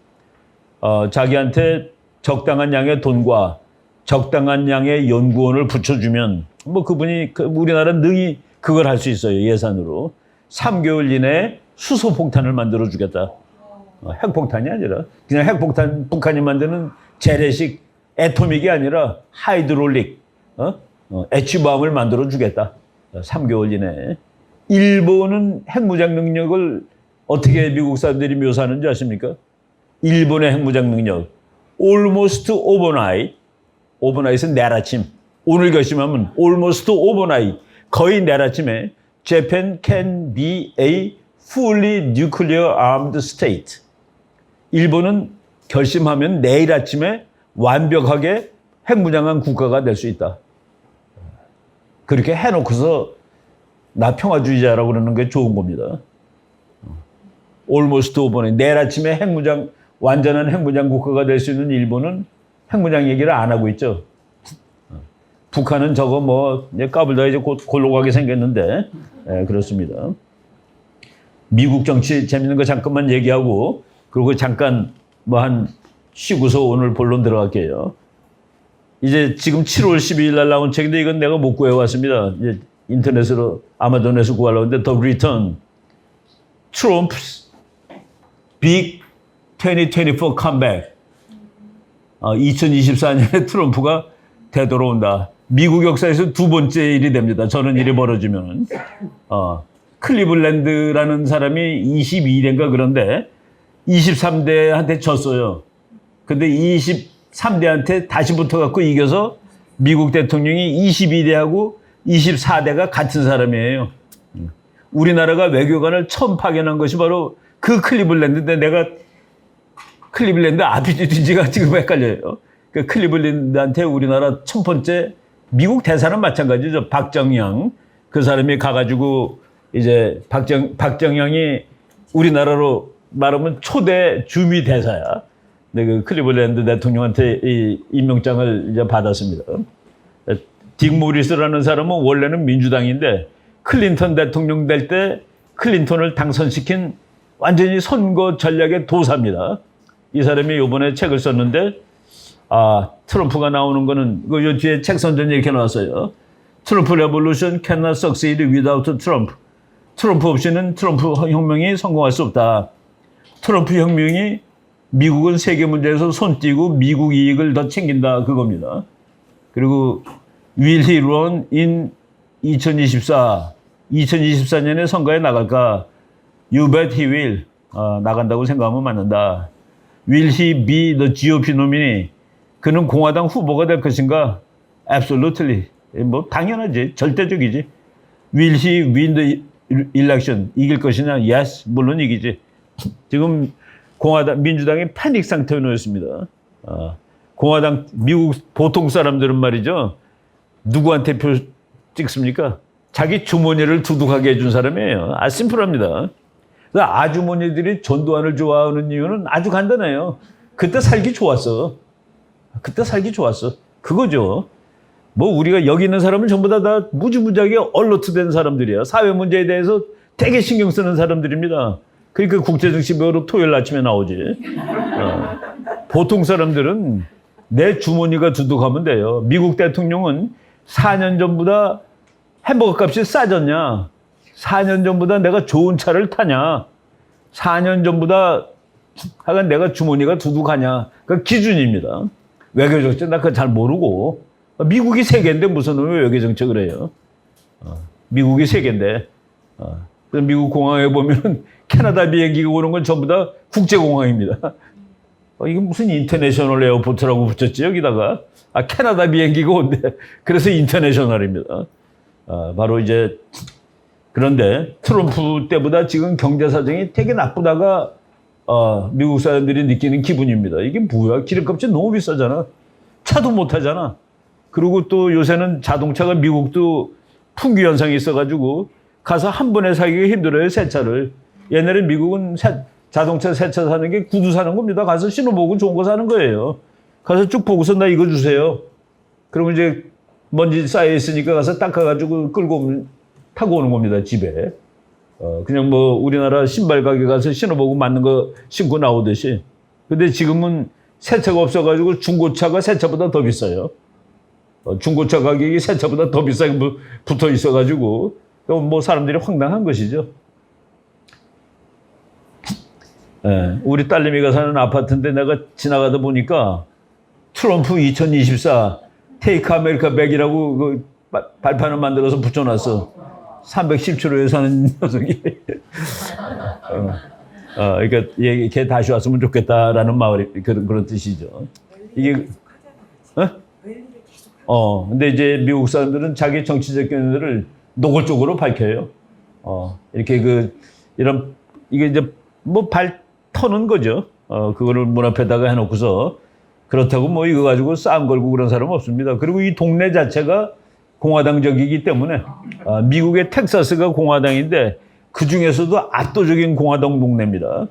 자기한테 적당한 양의 돈과 적당한 양의 연구원을 붙여주면 뭐 그분이 우리나라 능히 그걸 할 수 있어요. 예산으로 3개월 이내에 수소폭탄을 만들어 주겠다. 핵폭탄이 아니라 그냥 핵폭탄 북한이 만드는 재래식 애토믹이 아니라 하이드롤릭 애취범을 만들어 주겠다. 3개월 이내에. 일본은 핵무장 능력을 어떻게 미국 사람들이 묘사하는지 아십니까? 일본의 핵무장 능력. almost overnight. overnight은 내일 아침. 오늘 결심하면 almost overnight. 거의 내일 아침에 Japan can be a fully nuclear armed state. 일본은 결심하면 내일 아침에 완벽하게 핵무장한 국가가 될 수 있다. 그렇게 해놓고서 나 평화주의자라고 그러는 게 좋은 겁니다. almost overnight. 내일 아침에 완전한 핵무장 국가가 될 수 있는 일본은 핵무장 얘기를 안 하고 있죠. 북한은 저거 뭐 까불다 이제 곧 골로 가게 생겼는데 그렇습니다. 미국 정치 재밌는 거 잠깐만 얘기하고 그리고 잠깐 뭐 한 쉬고서 오늘 본론 들어갈게요. 이제 지금 7월 12일 날 나온 책인데 이건 내가 못 구해왔습니다. 이제 인터넷으로 아마존에서 구하려고 했는데 The Return, Trump's Big 2024 Comeback. 2024년에 트럼프가 되돌아온다. 미국 역사에서 두 번째 일이 됩니다. 저런 일이 벌어지면. 클리블랜드라는 사람이 22대인가 그런데 23대한테 졌어요. 근데 23대한테 다시 붙어갖고 이겨서 미국 대통령이 22대하고 24대가 같은 사람이에요. 우리나라가 외교관을 처음 파견한 것이 바로 그 클리블랜드인데 내가 클리블랜드 앞인지 뒤지가 지금 헷갈려요. 그 클리블랜드한테 우리나라 첫 번째 미국 대사는 마찬가지죠. 박정양 그 사람이 가가지고 이제 박정양이 우리나라로 말하면 초대 주미 대사야. 근데 그 클리블랜드 대통령한테 이 임명장을 이제 받았습니다. 딕 모리스라는 사람은 원래는 민주당인데 클린턴 대통령 될 때 클린턴을 당선시킨 완전히 선거 전략의 도사입니다. 이 사람이 이번에 책을 썼는데 트럼프가 나오는 거는 요 뒤에 책 선전에 이렇게 나왔어요. 트럼프 레볼루션 cannot succeed without Trump. 트럼프 없이는 트럼프 혁명이 성공할 수 없다. 트럼프 혁명이 미국은 세계 문제에서 손 띄고 미국 이익을 더 챙긴다 그겁니다. 그리고 will he run in 2024년에 선거에 나갈까? You bet he will. 나간다고 생각하면 맞는다. Will he be the GOP nominee? 그는 공화당 후보가 될 것인가? Absolutely. 뭐 당연하지. 절대적이지. Will he win the election? 이길 것이냐? Yes. 물론 이기지. 지금 민주당이 패닉 상태에 놓였습니다. 공화당, 미국 보통 사람들은 말이죠. 누구한테 표 찍습니까? 자기 주머니를 두둑하게 해준 사람이에요. 심플합니다. 아주머니들이 전두환을 좋아하는 이유는 아주 간단해요. 그때 살기 좋았어. 그거죠. 뭐 우리가 여기 있는 사람은 전부 다 무지무지하게 얼러트된 사람들이야. 사회 문제에 대해서 되게 신경 쓰는 사람들입니다. 그러니까 국제정치배우로 토요일 아침에 나오지. 보통 사람들은 내 주머니가 두둑하면 돼요. 미국 대통령은 4년 전보다 햄버거 값이 싸졌냐? 4년 전보다 내가 좋은 차를 타냐? 4년 전보다 하여간 내가 주머니가 두둑하냐? 그 기준입니다. 외교정책 나 그거 잘 모르고. 미국이 세계인데 무슨 놈이 외교정책을 해요? 미국이 세계인데. 그래서 미국 공항에 보면 캐나다 비행기가 오는 건 전부 다 국제공항입니다. 이게 무슨 인터내셔널 에어포트라고 붙였지 여기다가. 캐나다 비행기가 온대. 그래서 인터내셔널입니다. 바로 이제 그런데 트럼프 때보다 지금 경제 사정이 되게 나쁘다가 미국 사람들이 느끼는 기분입니다. 이게 뭐야? 기름값이 너무 비싸잖아. 차도 못 타잖아. 그리고 또 요새는 자동차가 미국도 품귀 현상이 있어가지고 가서 한 번에 사기가 힘들어요, 새 차를. 옛날에 미국은 자동차 새 차 사는 게 구두 사는 겁니다. 가서 신어보고 좋은 거 사는 거예요. 가서 쭉 보고서 나 이거 주세요. 그러면 이제 먼지 쌓여 있으니까 가서 닦아가지고 끌고 타고 오는 겁니다, 집에. 그냥 뭐 우리나라 신발 가게 가서 신어보고 맞는 거 신고 나오듯이. 근데 지금은 새 차가 없어가지고 중고차가 새 차보다 더 비싸요. 중고차 가격이 새 차보다 더 비싸게 붙어 있어가지고 뭐 사람들이 황당한 것이죠. 우리 딸내미가 사는 아파트인데 내가 지나가다 보니까 트럼프 2024 테이크 아메리카 백이라고 그 발판을 만들어서 붙여놨어. 310km에 사는 녀석이. 그러니까 걔 다시 왔으면 좋겠다라는 그런 뜻이죠. 이게 근데 이제 미국 사람들은 자기 정치적 견해를 노골적으로 밝혀요. 이렇게 이게 이제 뭐 터는 거죠. 그거를 문 앞에다가 해놓고서 그렇다고 뭐 이거 가지고 싸움 걸고 그런 사람은 없습니다. 그리고 이 동네 자체가 공화당적이기 때문에 미국의 텍사스가 공화당인데 그 중에서도 압도적인 공화당 동네입니다.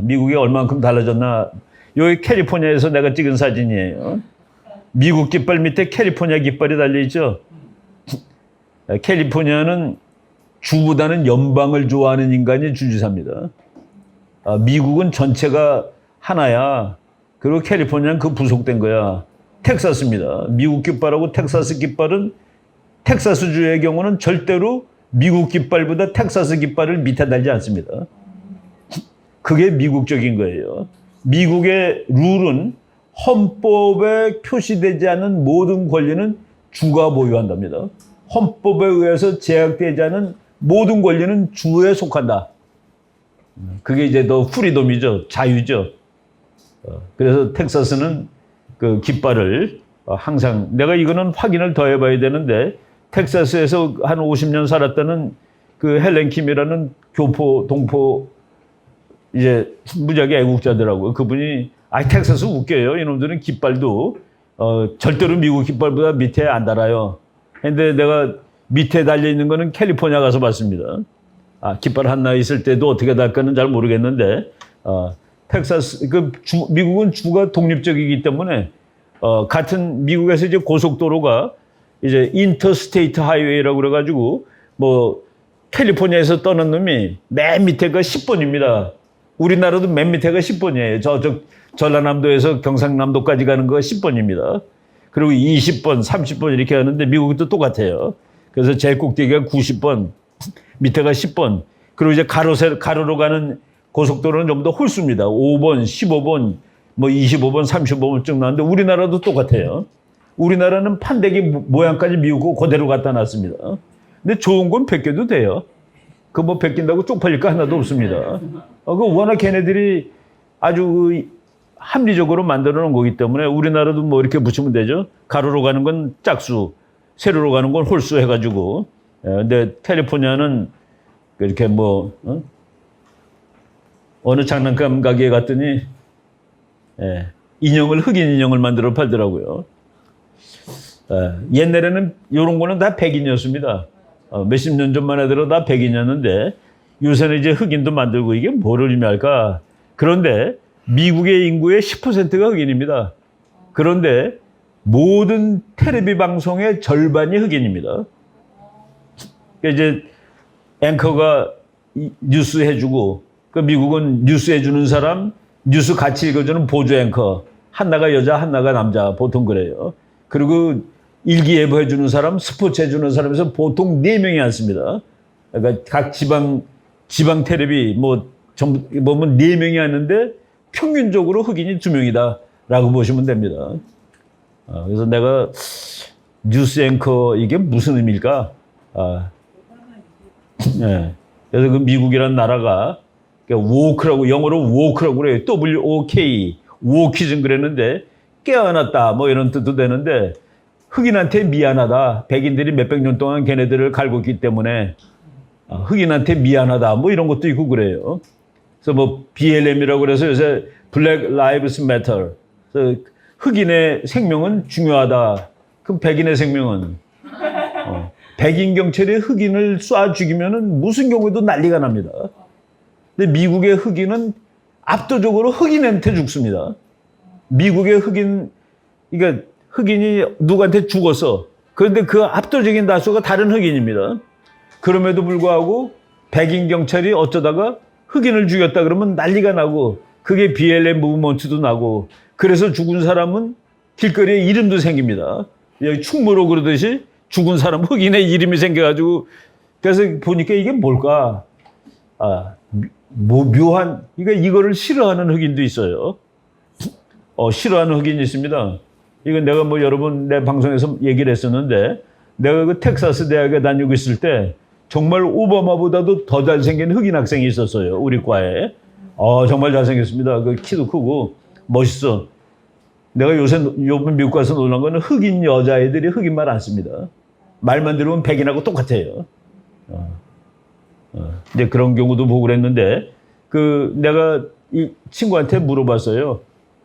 미국이 얼만큼 달라졌나. 여기 캘리포니아에서 내가 찍은 사진이에요. 미국 깃발 밑에 캘리포니아 깃발이 달려있죠. 캘리포니아는 주보다는 연방을 좋아하는 인간이 주지사입니다. 미국은 전체가 하나야. 그리고 캘리포니아는 그 부속된 거야. 텍사스입니다. 미국 깃발하고 텍사스 깃발은 텍사스주의 경우는 절대로 미국 깃발보다 텍사스 깃발을 밑에 달지 않습니다. 그게 미국적인 거예요. 미국의 룰은 헌법에 표시되지 않은 모든 권리는 주가 보유한답니다. 헌법에 의해서 제약되지 않은 모든 권리는 주에 속한다. 그게 이제 더 프리덤이죠. 자유죠. 그래서 텍사스는 그 깃발을 항상 내가 이거는 확인을 더 해봐야 되는데 텍사스에서 한 50년 살았다는 그 헬렌 킴이라는 교포, 동포 이제 무지하게 애국자들하고 그분이 텍사스 웃겨요. 이놈들은 깃발도 절대로 미국 깃발보다 밑에 안 달아요. 근데 내가 밑에 달려있는 거는 캘리포니아 가서 봤습니다. 깃발 하나 있을 때도 어떻게 달까는 잘 모르겠는데 텍사스 미국은 주가 독립적이기 때문에 같은 미국에서 이제 고속도로가 이제 인터스테이트 하이웨이라고 그래가지고 뭐 캘리포니아에서 떠난 놈이 맨 밑에가 10번입니다. 우리나라도 맨 밑에가 10번이에요. 저쪽 전라남도에서 경상남도까지 가는 거가 10번입니다. 그리고 20번, 30번 이렇게 하는데 미국도 똑같아요. 그래서 제일 꼭대기가 90번, 밑에가 10번. 그리고 이제 가로로 가는 고속도로는 전부 다 홀수입니다. 5번, 15번, 뭐 25번, 35번쯤 나왔는데 우리나라도 똑같아요. 우리나라는 판때기 모양까지 미우고 그대로 갖다 놨습니다. 근데 좋은 건 베껴도 돼요. 그 뭐 베낀다고 쪽팔릴 거 하나도 없습니다. 그 워낙 걔네들이 아주 합리적으로 만들어 놓은 거기 때문에 우리나라도 뭐 이렇게 붙이면 되죠. 가로로 가는 건 짝수, 세로로 가는 건 홀수 해가지고. 근데 캘리포니아는 이렇게 뭐 어느 장난감 가게에 갔더니 흑인 인형을 만들어 팔더라고요. 옛날에는 이런 거는 다 백인이었습니다. 몇십 년 전만 해도 다 백인이었는데 요새는 이제 흑인도 만들고 이게 뭐를 의미할까? 그런데 미국의 인구의 10%가 흑인입니다. 그런데 모든 텔레비 방송의 절반이 흑인입니다. 그러니까 이제 앵커가 뉴스 해주고, 그 미국은 뉴스 해주는 사람, 뉴스 같이 읽어주는 보조 앵커, 하나가 여자, 하나가 남자, 보통 그래요. 그리고 일기예보 해주는 사람, 스포츠 해주는 사람에서 보통 4명이 앉습니다. 그러니까 각 지방 텔레비 전부 보면 4명이 앉는데 평균적으로 흑인이 2명이다 라고 보시면 됩니다. 그래서 내가 뉴스 앵커 이게 무슨 의미일까? 네. 그래서 그 미국이라는 나라가 woke라고, 영어로 woke라고 그래요. W-O-K, wokeism 그랬는데 깨어났다 이런 뜻도 되는데, 흑인한테 미안하다. 백인들이 몇백 년 동안 걔네들을 갈고 있기 때문에 흑인한테 미안하다. 이런 것도 있고 그래요. 그래서 BLM이라고 그래서 요새 Black Lives Matter. 그래서 흑인의 생명은 중요하다. 그럼 백인의 생명은? 백인 경찰이 흑인을 쏴 죽이면은 무슨 경우에도 난리가 납니다. 근데 미국의 흑인은 압도적으로 흑인한테 죽습니다. 미국의 그러니까 흑인이 누구한테 죽었어. 그런데 그 압도적인 다수가 다른 흑인입니다. 그럼에도 불구하고 백인 경찰이 어쩌다가 흑인을 죽였다 그러면 난리가 나고, 그게 BLM 무브먼트도 나고, 그래서 죽은 사람은 길거리에 이름도 생깁니다. 여기 충무로 그러듯이 죽은 사람 흑인의 이름이 생겨가지고, 그래서 보니까 이게 뭘까? 묘한, 그러니까 이거를 싫어하는 흑인도 있어요. 싫어하는 흑인이 있습니다. 이건 내가 여러 번 내 방송에서 얘기를 했었는데, 내가 그 텍사스 대학에 다니고 있을 때 정말 오바마보다도 더 잘생긴 흑인 학생이 있었어요. 우리 과에. 정말 잘생겼습니다. 그 키도 크고 멋있어. 내가 요번 미국 가서 놀란 거는 흑인 여자애들이 흑인말 안 씁니다. 말만 들으면 백인하고 똑같아요. 이제 그런 경우도 보고 그랬는데, 내가 이 친구한테 물어봤어요.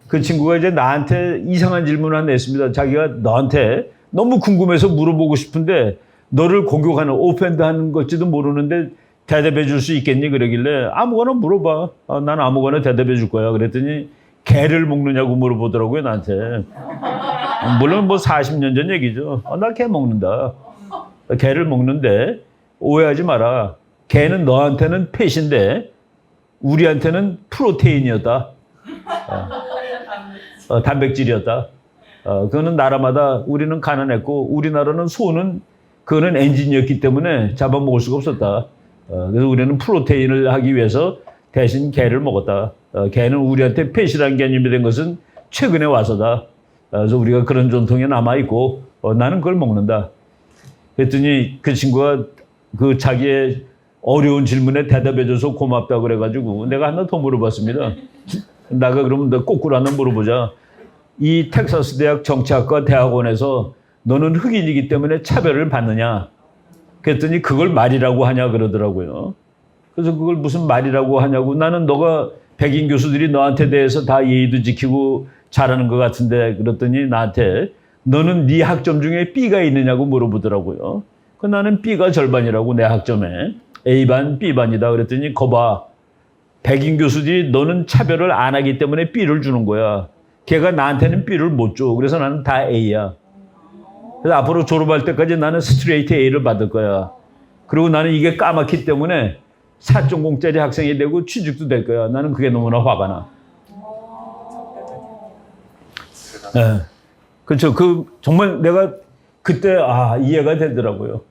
그 친구가 이제 나한테 이상한 질문을 하나 했습니다. 자기가 너한테 너무 궁금해서 물어보고 싶은데, 너를 공격하는, 오펜드 하는 걸지도 모르는데 대답해 줄 수 있겠니? 그러길래 아무거나 물어봐. 난 아무거나 대답해 줄 거야. 그랬더니 개를 먹느냐고 물어보더라고요, 나한테. 물론 40년 전 얘기죠. 나 개 먹는다. 개를 먹는데 오해하지 마라. 개는 너한테는 펫인데 우리한테는 프로테인이었다. 단백질이었다. 그거는 나라마다, 우리는 가난했고 우리나라는 소는 그거는 엔진이었기 때문에 잡아먹을 수가 없었다. 그래서 우리는 프로테인을 하기 위해서 대신 개를 먹었다. 개는 우리한테 펫이라는 개념이 된 것은 최근에 와서다. 그래서 우리가 그런 전통이 남아있고 나는 그걸 먹는다. 그랬더니 그 친구가 그 자기의 어려운 질문에 대답해줘서 고맙다고 그래가지고 내가 하나 더 물어봤습니다. 나가 그러면 너 거꾸로 하나 물어보자. 이 텍사스 대학 정치학과 대학원에서 너는 흑인이기 때문에 차별을 받느냐? 그랬더니 그걸 말이라고 하냐 그러더라고요. 그래서 그걸 무슨 말이라고 하냐고, 나는 너가 백인 교수들이 너한테 대해서 다 예의도 지키고 잘하는 것 같은데, 그랬더니 나한테 너는 네 학점 중에 B가 있느냐고 물어보더라고요. 그 나는 B가 절반이라고, 내 학점에 A반, B반이다. 그랬더니 거봐, 백인 교수들이 너는 차별을 안 하기 때문에 B를 주는 거야. 걔가 나한테는 B를 못 줘. 그래서 나는 다 A야. 그래서 앞으로 졸업할 때까지 나는 스트레이트 A를 받을 거야. 그리고 나는 이게 까맣기 때문에 4.0짜리 학생이 되고 취직도 될 거야. 나는 그게 너무나 화가 나. 네. 그렇죠. 정말 내가 그때 이해가 되더라고요.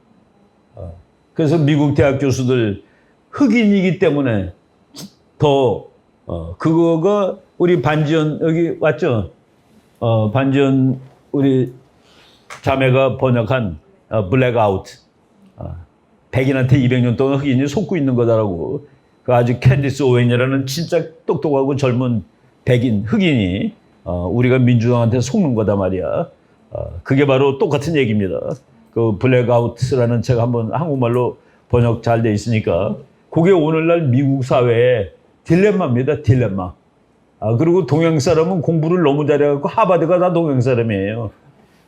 그래서 미국 대학 교수들 흑인이기 때문에 더 그거가 우리 반지연 여기 왔죠? 반지연 우리 자매가 번역한 블랙아웃. 백인한테 200년 동안 흑인이 속고 있는 거다라고. 그 아주 캔디스 오웬이라는 진짜 똑똑하고 젊은 백인, 흑인이 우리가 민주당한테 속는 거다 말이야. 그게 바로 똑같은 얘기입니다. 그 블랙아웃이라는 책 한번 한국말로 번역 잘 돼 있으니까 그게 오늘날 미국 사회의 딜레마입니다. 딜레마. 그리고 동양 사람은 공부를 너무 잘해갖고 하버드가 다 동양 사람이에요.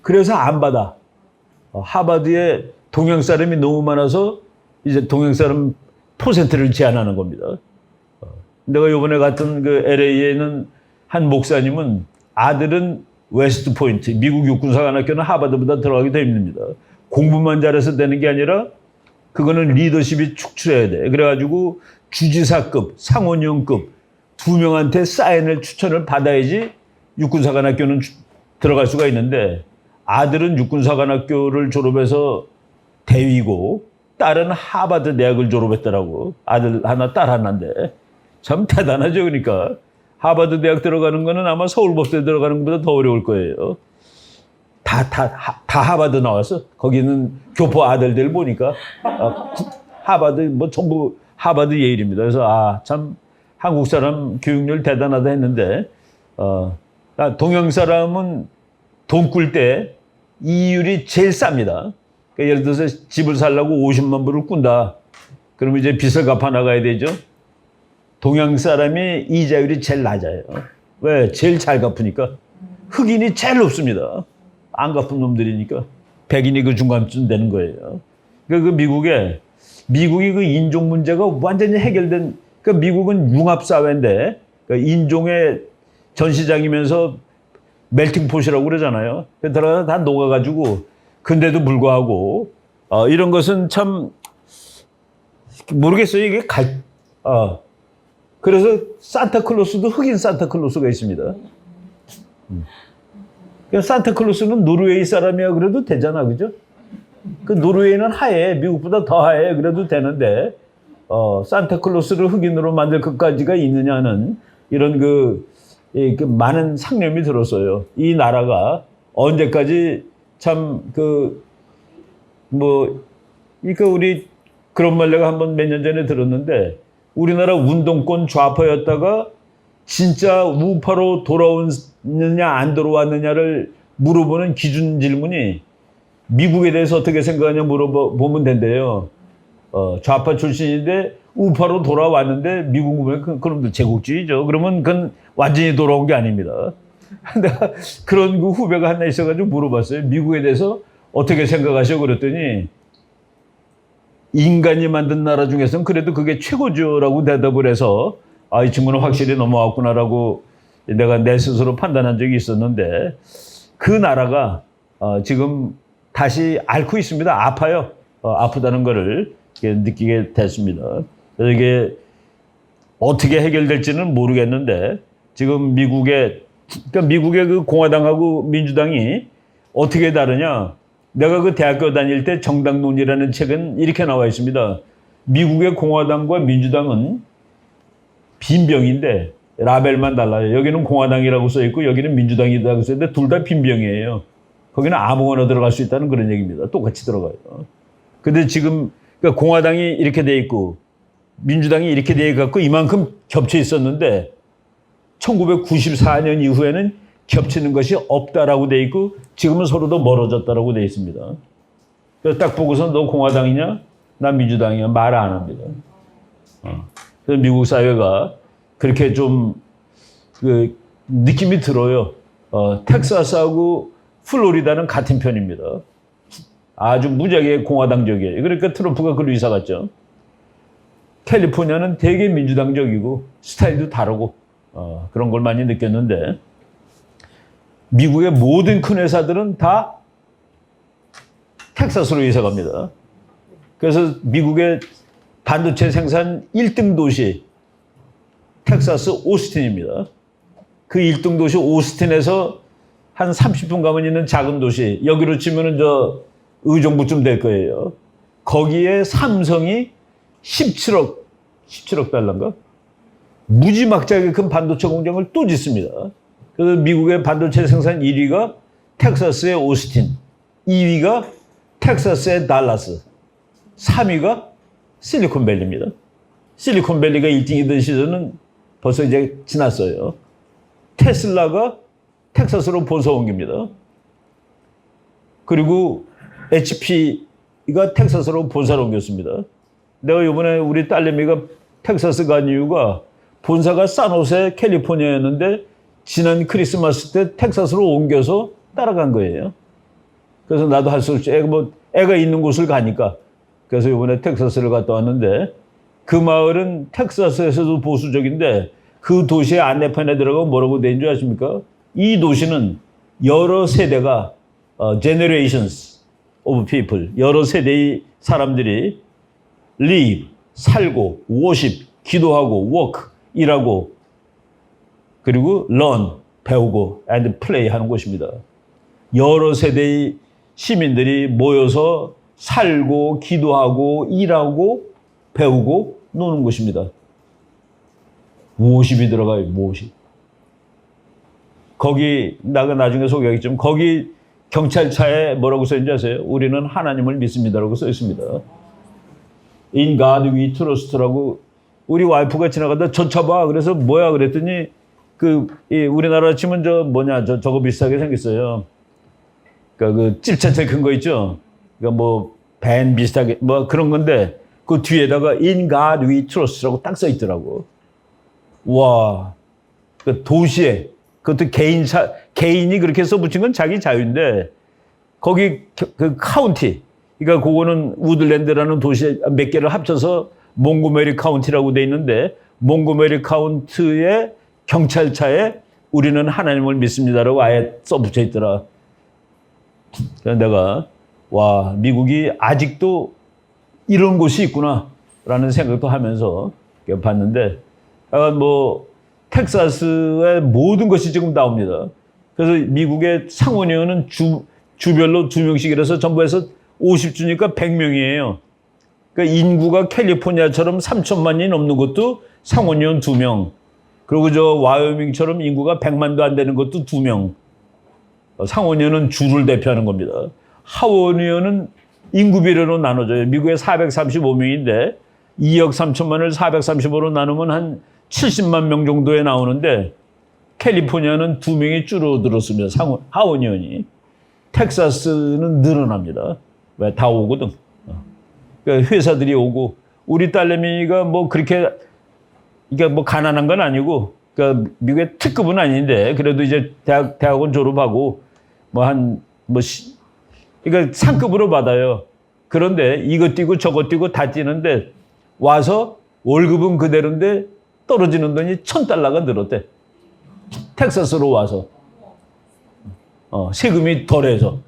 그래서 안 받아. 하버드에 동양 사람이 너무 많아서 이제 동양 사람 퍼센트를 제한하는 겁니다. 내가 이번에 갔던 그 LA에는 한 목사님은 아들은 웨스트 포인트, 미국 육군사관학교는 하버드보다 들어가기 더 힘듭니다. 공부만 잘해서 되는 게 아니라 그거는 리더십이 축출해야 돼. 그래가지고 주지사급, 상원의원급 2명한테 사인을 추천을 받아야지 육군사관학교는 들어갈 수가 있는데 아들은 육군사관학교를 졸업해서 대위고 딸은 하버드 대학을 졸업했더라고. 아들 하나, 딸 하나인데. 참 대단하죠. 그러니까 하버드 대학 들어가는 거는 아마 서울법대 들어가는 것보다 더 어려울 거예요. 다 하버드 나와서 거기는 교포 아들들 보니까 하버드 뭐 전부 하버드 예일입니다. 그래서 참 한국 사람 교육열 대단하다 했는데 동양 사람은 돈 꿀 때 이율이 제일 쌉니다. 그러니까 예를 들어서 집을 살려고 50만 불을 꾼다. 그러면 이제 빚을 갚아 나가야 되죠. 동양 사람이 이자율이 제일 낮아요. 왜? 제일 잘 갚으니까. 흑인이 제일 높습니다. 안 갚은 놈들이니까. 백인이 그 중간쯤 되는 거예요. 그러니까 미국이 그 인종 문제가 완전히 해결된, 그러니까 미국은 융합사회인데, 그러니까 인종의 전시장이면서 멜팅폿이라고 그러잖아요. 들어가서 다 녹아가지고, 근데도 불구하고, 이런 것은 참, 모르겠어요. 이게 그래서 산타클로스도 흑인 산타클로스가 있습니다. 산타클로스는 노르웨이 사람이야 그래도 되잖아, 그죠? 그 노르웨이는 하얘, 미국보다 더 하얘 그래도 되는데 산타클로스를 흑인으로 만들 것까지가 있느냐는 이런 그 많은 상념이 들었어요. 이 나라가 언제까지 참 우리 그런 말 내가 한번 몇 년 전에 들었는데 우리나라 운동권 좌파였다가 진짜 우파로 돌아오느냐 안 돌아왔느냐를 물어보는 기준 질문이 미국에 대해서 어떻게 생각하냐 물어보면 된대요. 좌파 출신인데 우파로 돌아왔는데 미국 보면 그놈들 제국주의죠. 그러면 그건 완전히 돌아온 게 아닙니다. 내가 그런 그 후배가 하나 있어가지고 물어봤어요. 미국에 대해서 어떻게 생각하셔? 그랬더니 인간이 만든 나라 중에서는 그래도 그게 최고죠라고 대답을 해서 이 친구는 확실히 넘어왔구나라고 내가 내 스스로 판단한 적이 있었는데 그 나라가 지금 다시 앓고 있습니다. 아파요. 아프다는 거를 느끼게 됐습니다. 그래서 이게 어떻게 해결될지는 모르겠는데 지금 미국의 그 공화당하고 민주당이 어떻게 다르냐. 내가 그 대학교 다닐 때 정당론이라는 책은 이렇게 나와 있습니다. 미국의 공화당과 민주당은 빈병인데 라벨만 달라요. 여기는 공화당이라고 써 있고 여기는 민주당이라고 써 있는데 둘 다 빈병이에요. 거기는 아무거나 들어갈 수 있다는 그런 얘기입니다. 똑같이 들어가요. 근데 지금 그러니까 공화당이 이렇게 돼 있고 민주당이 이렇게 돼 갖고 이만큼 겹쳐 있었는데 1994년 이후에는 겹치는 것이 없다라고 돼 있고 지금은 서로 더 멀어졌다라고 돼 있습니다. 그래서 딱 보고서 너 공화당이냐? 난 민주당이야. 말 안 합니다. 그래서 미국 사회가 그렇게 좀 그 느낌이 들어요. 텍사스하고 플로리다는 같은 편입니다. 아주 무지하게 공화당적이에요. 그러니까 트럼프가 그로 이사 갔죠. 캘리포니아는 되게 민주당적이고 스타일도 다르고 그런 걸 많이 느꼈는데 미국의 모든 큰 회사들은 다 텍사스로 이사 갑니다. 그래서 미국의 반도체 생산 1등 도시 텍사스 오스틴입니다. 그 1등 도시 오스틴에서 한 30분 가면 있는 작은 도시 여기로 치면은 의정부쯤 될 거예요. 거기에 삼성이 17억 달러인가? 무지막지하게 큰 반도체 공장을 또 짓습니다. 그래서 미국의 반도체 생산 1위가 텍사스의 오스틴, 2위가 텍사스의 달라스, 3위가 실리콘밸리입니다. 실리콘밸리가 1등이던 시절은 벌써 이제 지났어요. 테슬라가 텍사스로 본사 옮깁니다. 그리고 HP가 텍사스로 본사를 옮겼습니다. 내가 이번에 우리 딸내미가 텍사스 간 이유가 본사가 산호세 캘리포니아였는데 지난 크리스마스 때 텍사스로 옮겨서 따라간 거예요. 그래서 나도 할 수 없이 애가 있는 곳을 가니까 그래서 이번에 텍사스를 갔다 왔는데 그 마을은 텍사스에서도 보수적인데 그 도시의 안내편에 들어가면 뭐라고 돼 있는 줄 아십니까? 이 도시는 여러 세대가 generations of people, 여러 세대의 사람들이 live, 살고, worship, 기도하고, work, 일하고, 그리고 learn, 배우고, and play 하는 곳입니다. 여러 세대의 시민들이 모여서 살고, 기도하고, 일하고, 배우고, 노는 곳입니다. worship이 들어가요, worship. 거기, 나가 나중에 소개하겠지만, 거기 경찰차에 뭐라고 써있는지 아세요? 우리는 하나님을 믿습니다라고 써 있습니다. In God we trust라고. 우리 와이프가 지나가다 저 쳐봐. 그래서 뭐야 그랬더니 우리나라 치면 저거 비슷하게 생겼어요. 그러니까 그 찝차차 큰 거 있죠. 그러니까 뭐 밴 비슷하게 뭐 그런 건데 그 뒤에다가 In God we trust라고 딱 써 있더라고. 와, 그 도시에 그것도 개인이 그렇게 써붙인 건 자기 자유인데 거기 그 카운티, 그러니까 그거는 우드랜드라는 도시 몇 개를 합쳐서 몽고메리 카운티라고 돼 있는데 몽고메리 카운티의 경찰차에 우리는 하나님을 믿습니다라고 아예 써붙여 있더라. 그래서 내가 와, 미국이 아직도 이런 곳이 있구나라는 생각도 하면서 봤는데 뭐 텍사스의 모든 것이 지금 나옵니다. 그래서 미국의 상원의원은 주별로 2명씩이라서 전부 해서 50주니까 100명이에요. 그러니까 인구가 캘리포니아처럼 3천만이 넘는 것도 상원의원 2명. 그리고 저 와이오밍처럼 인구가 100만도 안 되는 것도 2명. 상원의원은 주를 대표하는 겁니다. 하원의원은 인구 비례로 나눠져요. 미국에 435명인데 2억 3천만을 435로 나누면 한 70만 명 정도에 나오는데 캘리포니아는 2명이 줄어들었습니다. 하원의원이. 텍사스는 늘어납니다. 왜? 다 오거든. 그러니까 회사들이 오고 우리 딸내미가 뭐 그렇게 그러니까 뭐 가난한 건 아니고 그러니까 미국의 특급은 아닌데 그래도 이제 대학원 졸업하고 그러니까 상급으로 받아요. 그런데 이거 뛰고 저거 뛰고 다 뛰는데 와서 월급은 그대로인데 떨어지는 돈이 $1,000가 늘었대. 텍사스로 와서. 세금이 덜해서.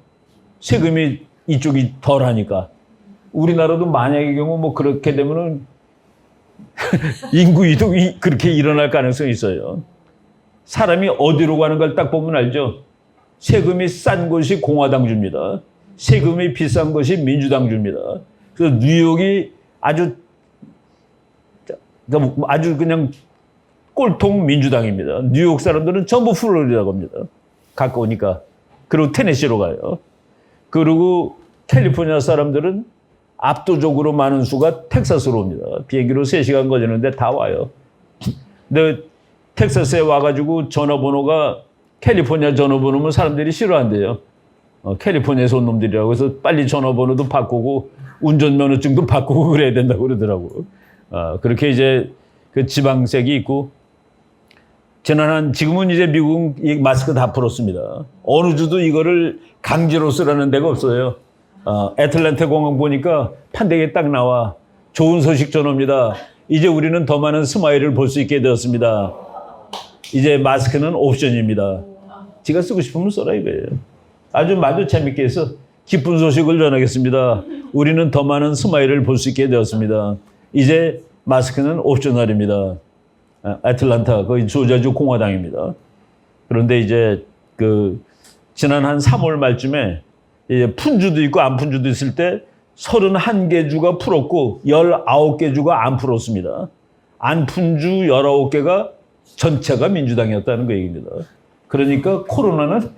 세금이 이쪽이 덜하니까. 우리나라도 만약의 경우 뭐 그렇게 되면은 인구 이동이 그렇게 일어날 가능성이 있어요. 사람이 어디로 가는 걸 딱 보면 알죠. 세금이 싼 곳이 공화당주입니다. 세금이 비싼 것이 민주당주입니다. 그래서 뉴욕이 아주 그냥 꼴통 민주당입니다. 뉴욕 사람들은 전부 플로리다고 합니다. 가까우니까. 그리고 테네시로 가요. 그리고 캘리포니아 사람들은 압도적으로 많은 수가 텍사스로 옵니다. 비행기로 3시간 걸리는데 다 와요. 근데 텍사스에 와가지고 전화번호가 캘리포니아 전화번호면 사람들이 싫어한대요. 캘리포니아에서 온 놈들이라고 해서 빨리 전화번호도 바꾸고 운전면허증도 바꾸고 그래야 된다고 그러더라고. 그렇게 이제 그 지방색이 있고 지금은 이제 미국 마스크 다 풀었습니다. 어느 주도 이거를 강제로 쓰라는 데가 없어요. 애틀랜타 공항 보니까 판대기에 딱 나와. 좋은 소식 전합니다. 이제 우리는 더 많은 스마일을 볼 수 있게 되었습니다. 이제 마스크는 옵션입니다. 지가 쓰고 싶으면 써라 이거예요. 아주 말도 재밌게 해서 기쁜 소식을 전하겠습니다. 우리는 더 많은 스마일을 볼 수 있게 되었습니다. 이제 마스크는 옵셔널입니다. 애틀랜타, 거기 조지아주 공화당입니다. 그런데 이제 지난 한 3월 말쯤에 이제 푼주도 있고 안 푼주도 있을 때 31개 주가 풀었고 19개 주가 안 풀었습니다. 안 푼 주 19개가 전체가 민주당이었다는 그 얘기입니다. 그러니까 코로나는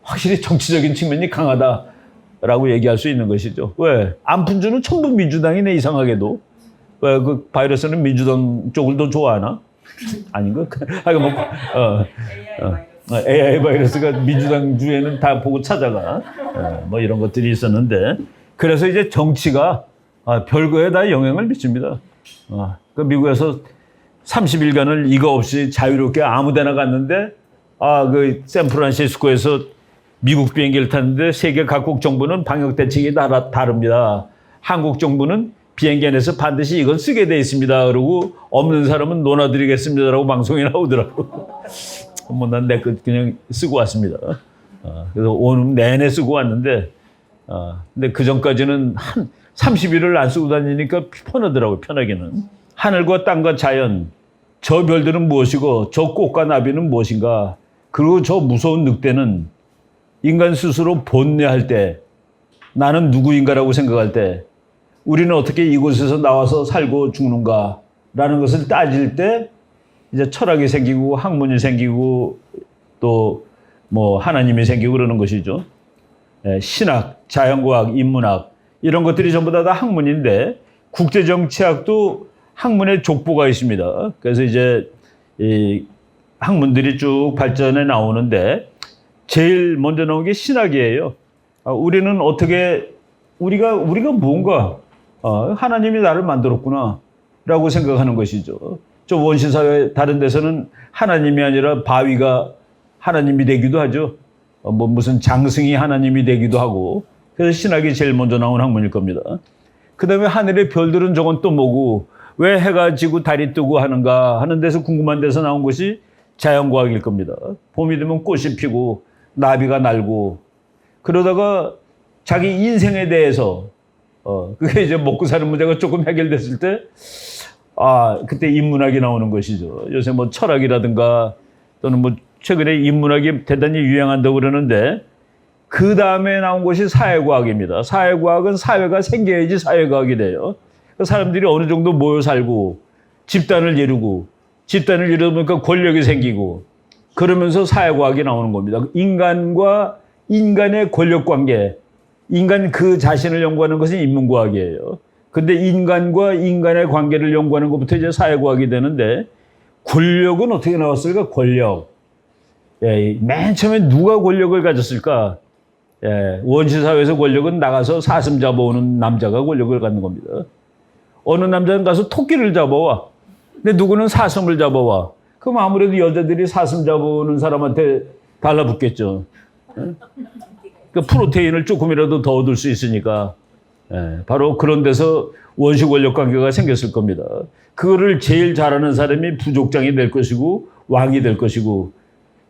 확실히 정치적인 측면이 강하다라고 얘기할 수 있는 것이죠. 왜? 안 푼 주는 전부 민주당이네, 이상하게도. 왜? 그 바이러스는 민주당 쪽을 더 좋아하나? 아닌가? AI 바이러스가 민주당 주에는 다 보고 찾아가. 뭐 이런 것들이 있었는데. 그래서 이제 정치가 별거에 다 영향을 미칩니다. 그 미국에서 30일간을 이거 없이 자유롭게 아무 데나 갔는데, 그 샌프란시스코에서 미국 비행기를 탔는데 세계 각국 정부는 방역 대책이 다릅니다. 한국 정부는 비행기 안에서 반드시 이건 쓰게 돼 있습니다. 그러고 없는 사람은 논하드리겠습니다라고 방송에 나오더라고. 난 내 것 그냥 쓰고 왔습니다. 그래서 온 내내 쓰고 왔는데, 근데 그 전까지는 한 30일을 안 쓰고 다니니까 편하더라고요, 편하기는. 하늘과 땅과 자연, 저 별들은 무엇이고, 저 꽃과 나비는 무엇인가, 그리고 저 무서운 늑대는 인간 스스로 본뇌할 때, 나는 누구인가라고 생각할 때, 우리는 어떻게 이곳에서 나와서 살고 죽는가라는 것을 따질 때, 이제 철학이 생기고, 학문이 생기고, 또 뭐 하나님이 생기고 그러는 것이죠. 신학, 자연과학, 인문학 이런 것들이 전부 다 학문인데 국제정치학도 학문의 족보가 있습니다. 그래서 이제 이 학문들이 쭉 발전해 나오는데 제일 먼저 나온 게 신학이에요. 우리는 어떻게 우리가 뭔가 하나님이 나를 만들었구나라고 생각하는 것이죠. 저 원시사회 다른 데서는 하나님이 아니라 바위가 하나님이 되기도 하죠. 뭐 무슨 장승이 하나님이 되기도 하고. 그래서 신학이 제일 먼저 나온 학문일 겁니다. 그 다음에 하늘의 별들은 저건 또 뭐고 왜 해가 지고 달이 뜨고 하는가 하는 데서 궁금한 데서 나온 것이 자연과학일 겁니다. 봄이 되면 꽃이 피고 나비가 날고 그러다가 자기 인생에 대해서 그게 이제 먹고 사는 문제가 조금 해결됐을 때 그때 인문학이 나오는 것이죠. 요새 뭐 철학이라든가 또는 뭐 최근에 인문학이 대단히 유행한다고 그러는데 그 다음에 나온 것이 사회과학입니다. 사회과학은 사회가 생겨야지 사회과학이 돼요. 사람들이 어느 정도 모여 살고 집단을 이루고 집단을 이루다 보니까 권력이 생기고 그러면서 사회과학이 나오는 겁니다. 인간과 인간의 권력관계, 인간 그 자신을 연구하는 것은 인문과학이에요. 근데 인간과 인간의 관계를 연구하는 것부터 이제 사회과학이 되는데 권력은 어떻게 나왔을까? 권력. 맨 처음에 누가 권력을 가졌을까? 원시사회에서 권력은 나가서 사슴 잡아오는 남자가 권력을 갖는 겁니다. 어느 남자는 가서 토끼를 잡아와. 근데 누구는 사슴을 잡아와. 그럼 아무래도 여자들이 사슴 잡아오는 사람한테 달라붙겠죠. 그 프로테인을 조금이라도 더 얻을 수 있으니까. 바로 그런 데서 원시 권력 관계가 생겼을 겁니다. 그거를 제일 잘하는 사람이 부족장이 될 것이고 왕이 될 것이고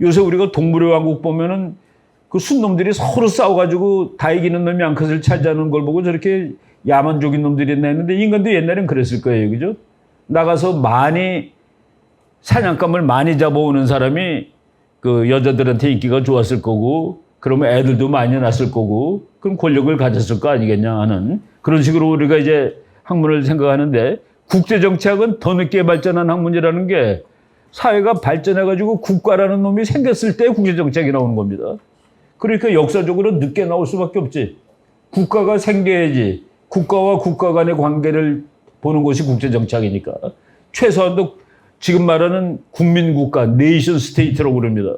요새 우리가 동물의 왕국 보면은 그 순놈들이 서로 싸워가지고 다 이기는 놈이 암컷을 차지하는 걸 보고 저렇게 야만적인 놈들이 있나 했는데 인간도 옛날엔 그랬을 거예요. 그죠? 나가서 많이 사냥감을 많이 잡아오는 사람이 그 여자들한테 인기가 좋았을 거고 그러면 애들도 많이 낳았을 거고 그럼 권력을 가졌을 거 아니겠냐 하는 그런 식으로 우리가 이제 학문을 생각하는데 국제정치학은 더 늦게 발전한 학문이라는 게 사회가 발전해가지고 국가라는 놈이 생겼을 때 국제정치학이 나오는 겁니다. 그러니까 역사적으로 늦게 나올 수밖에 없지. 국가가 생겨야지. 국가와 국가 간의 관계를 보는 것이 국제정치학이니까. 최소한도 지금 말하는 국민국가, 네이션 스테이트라고 그럽니다.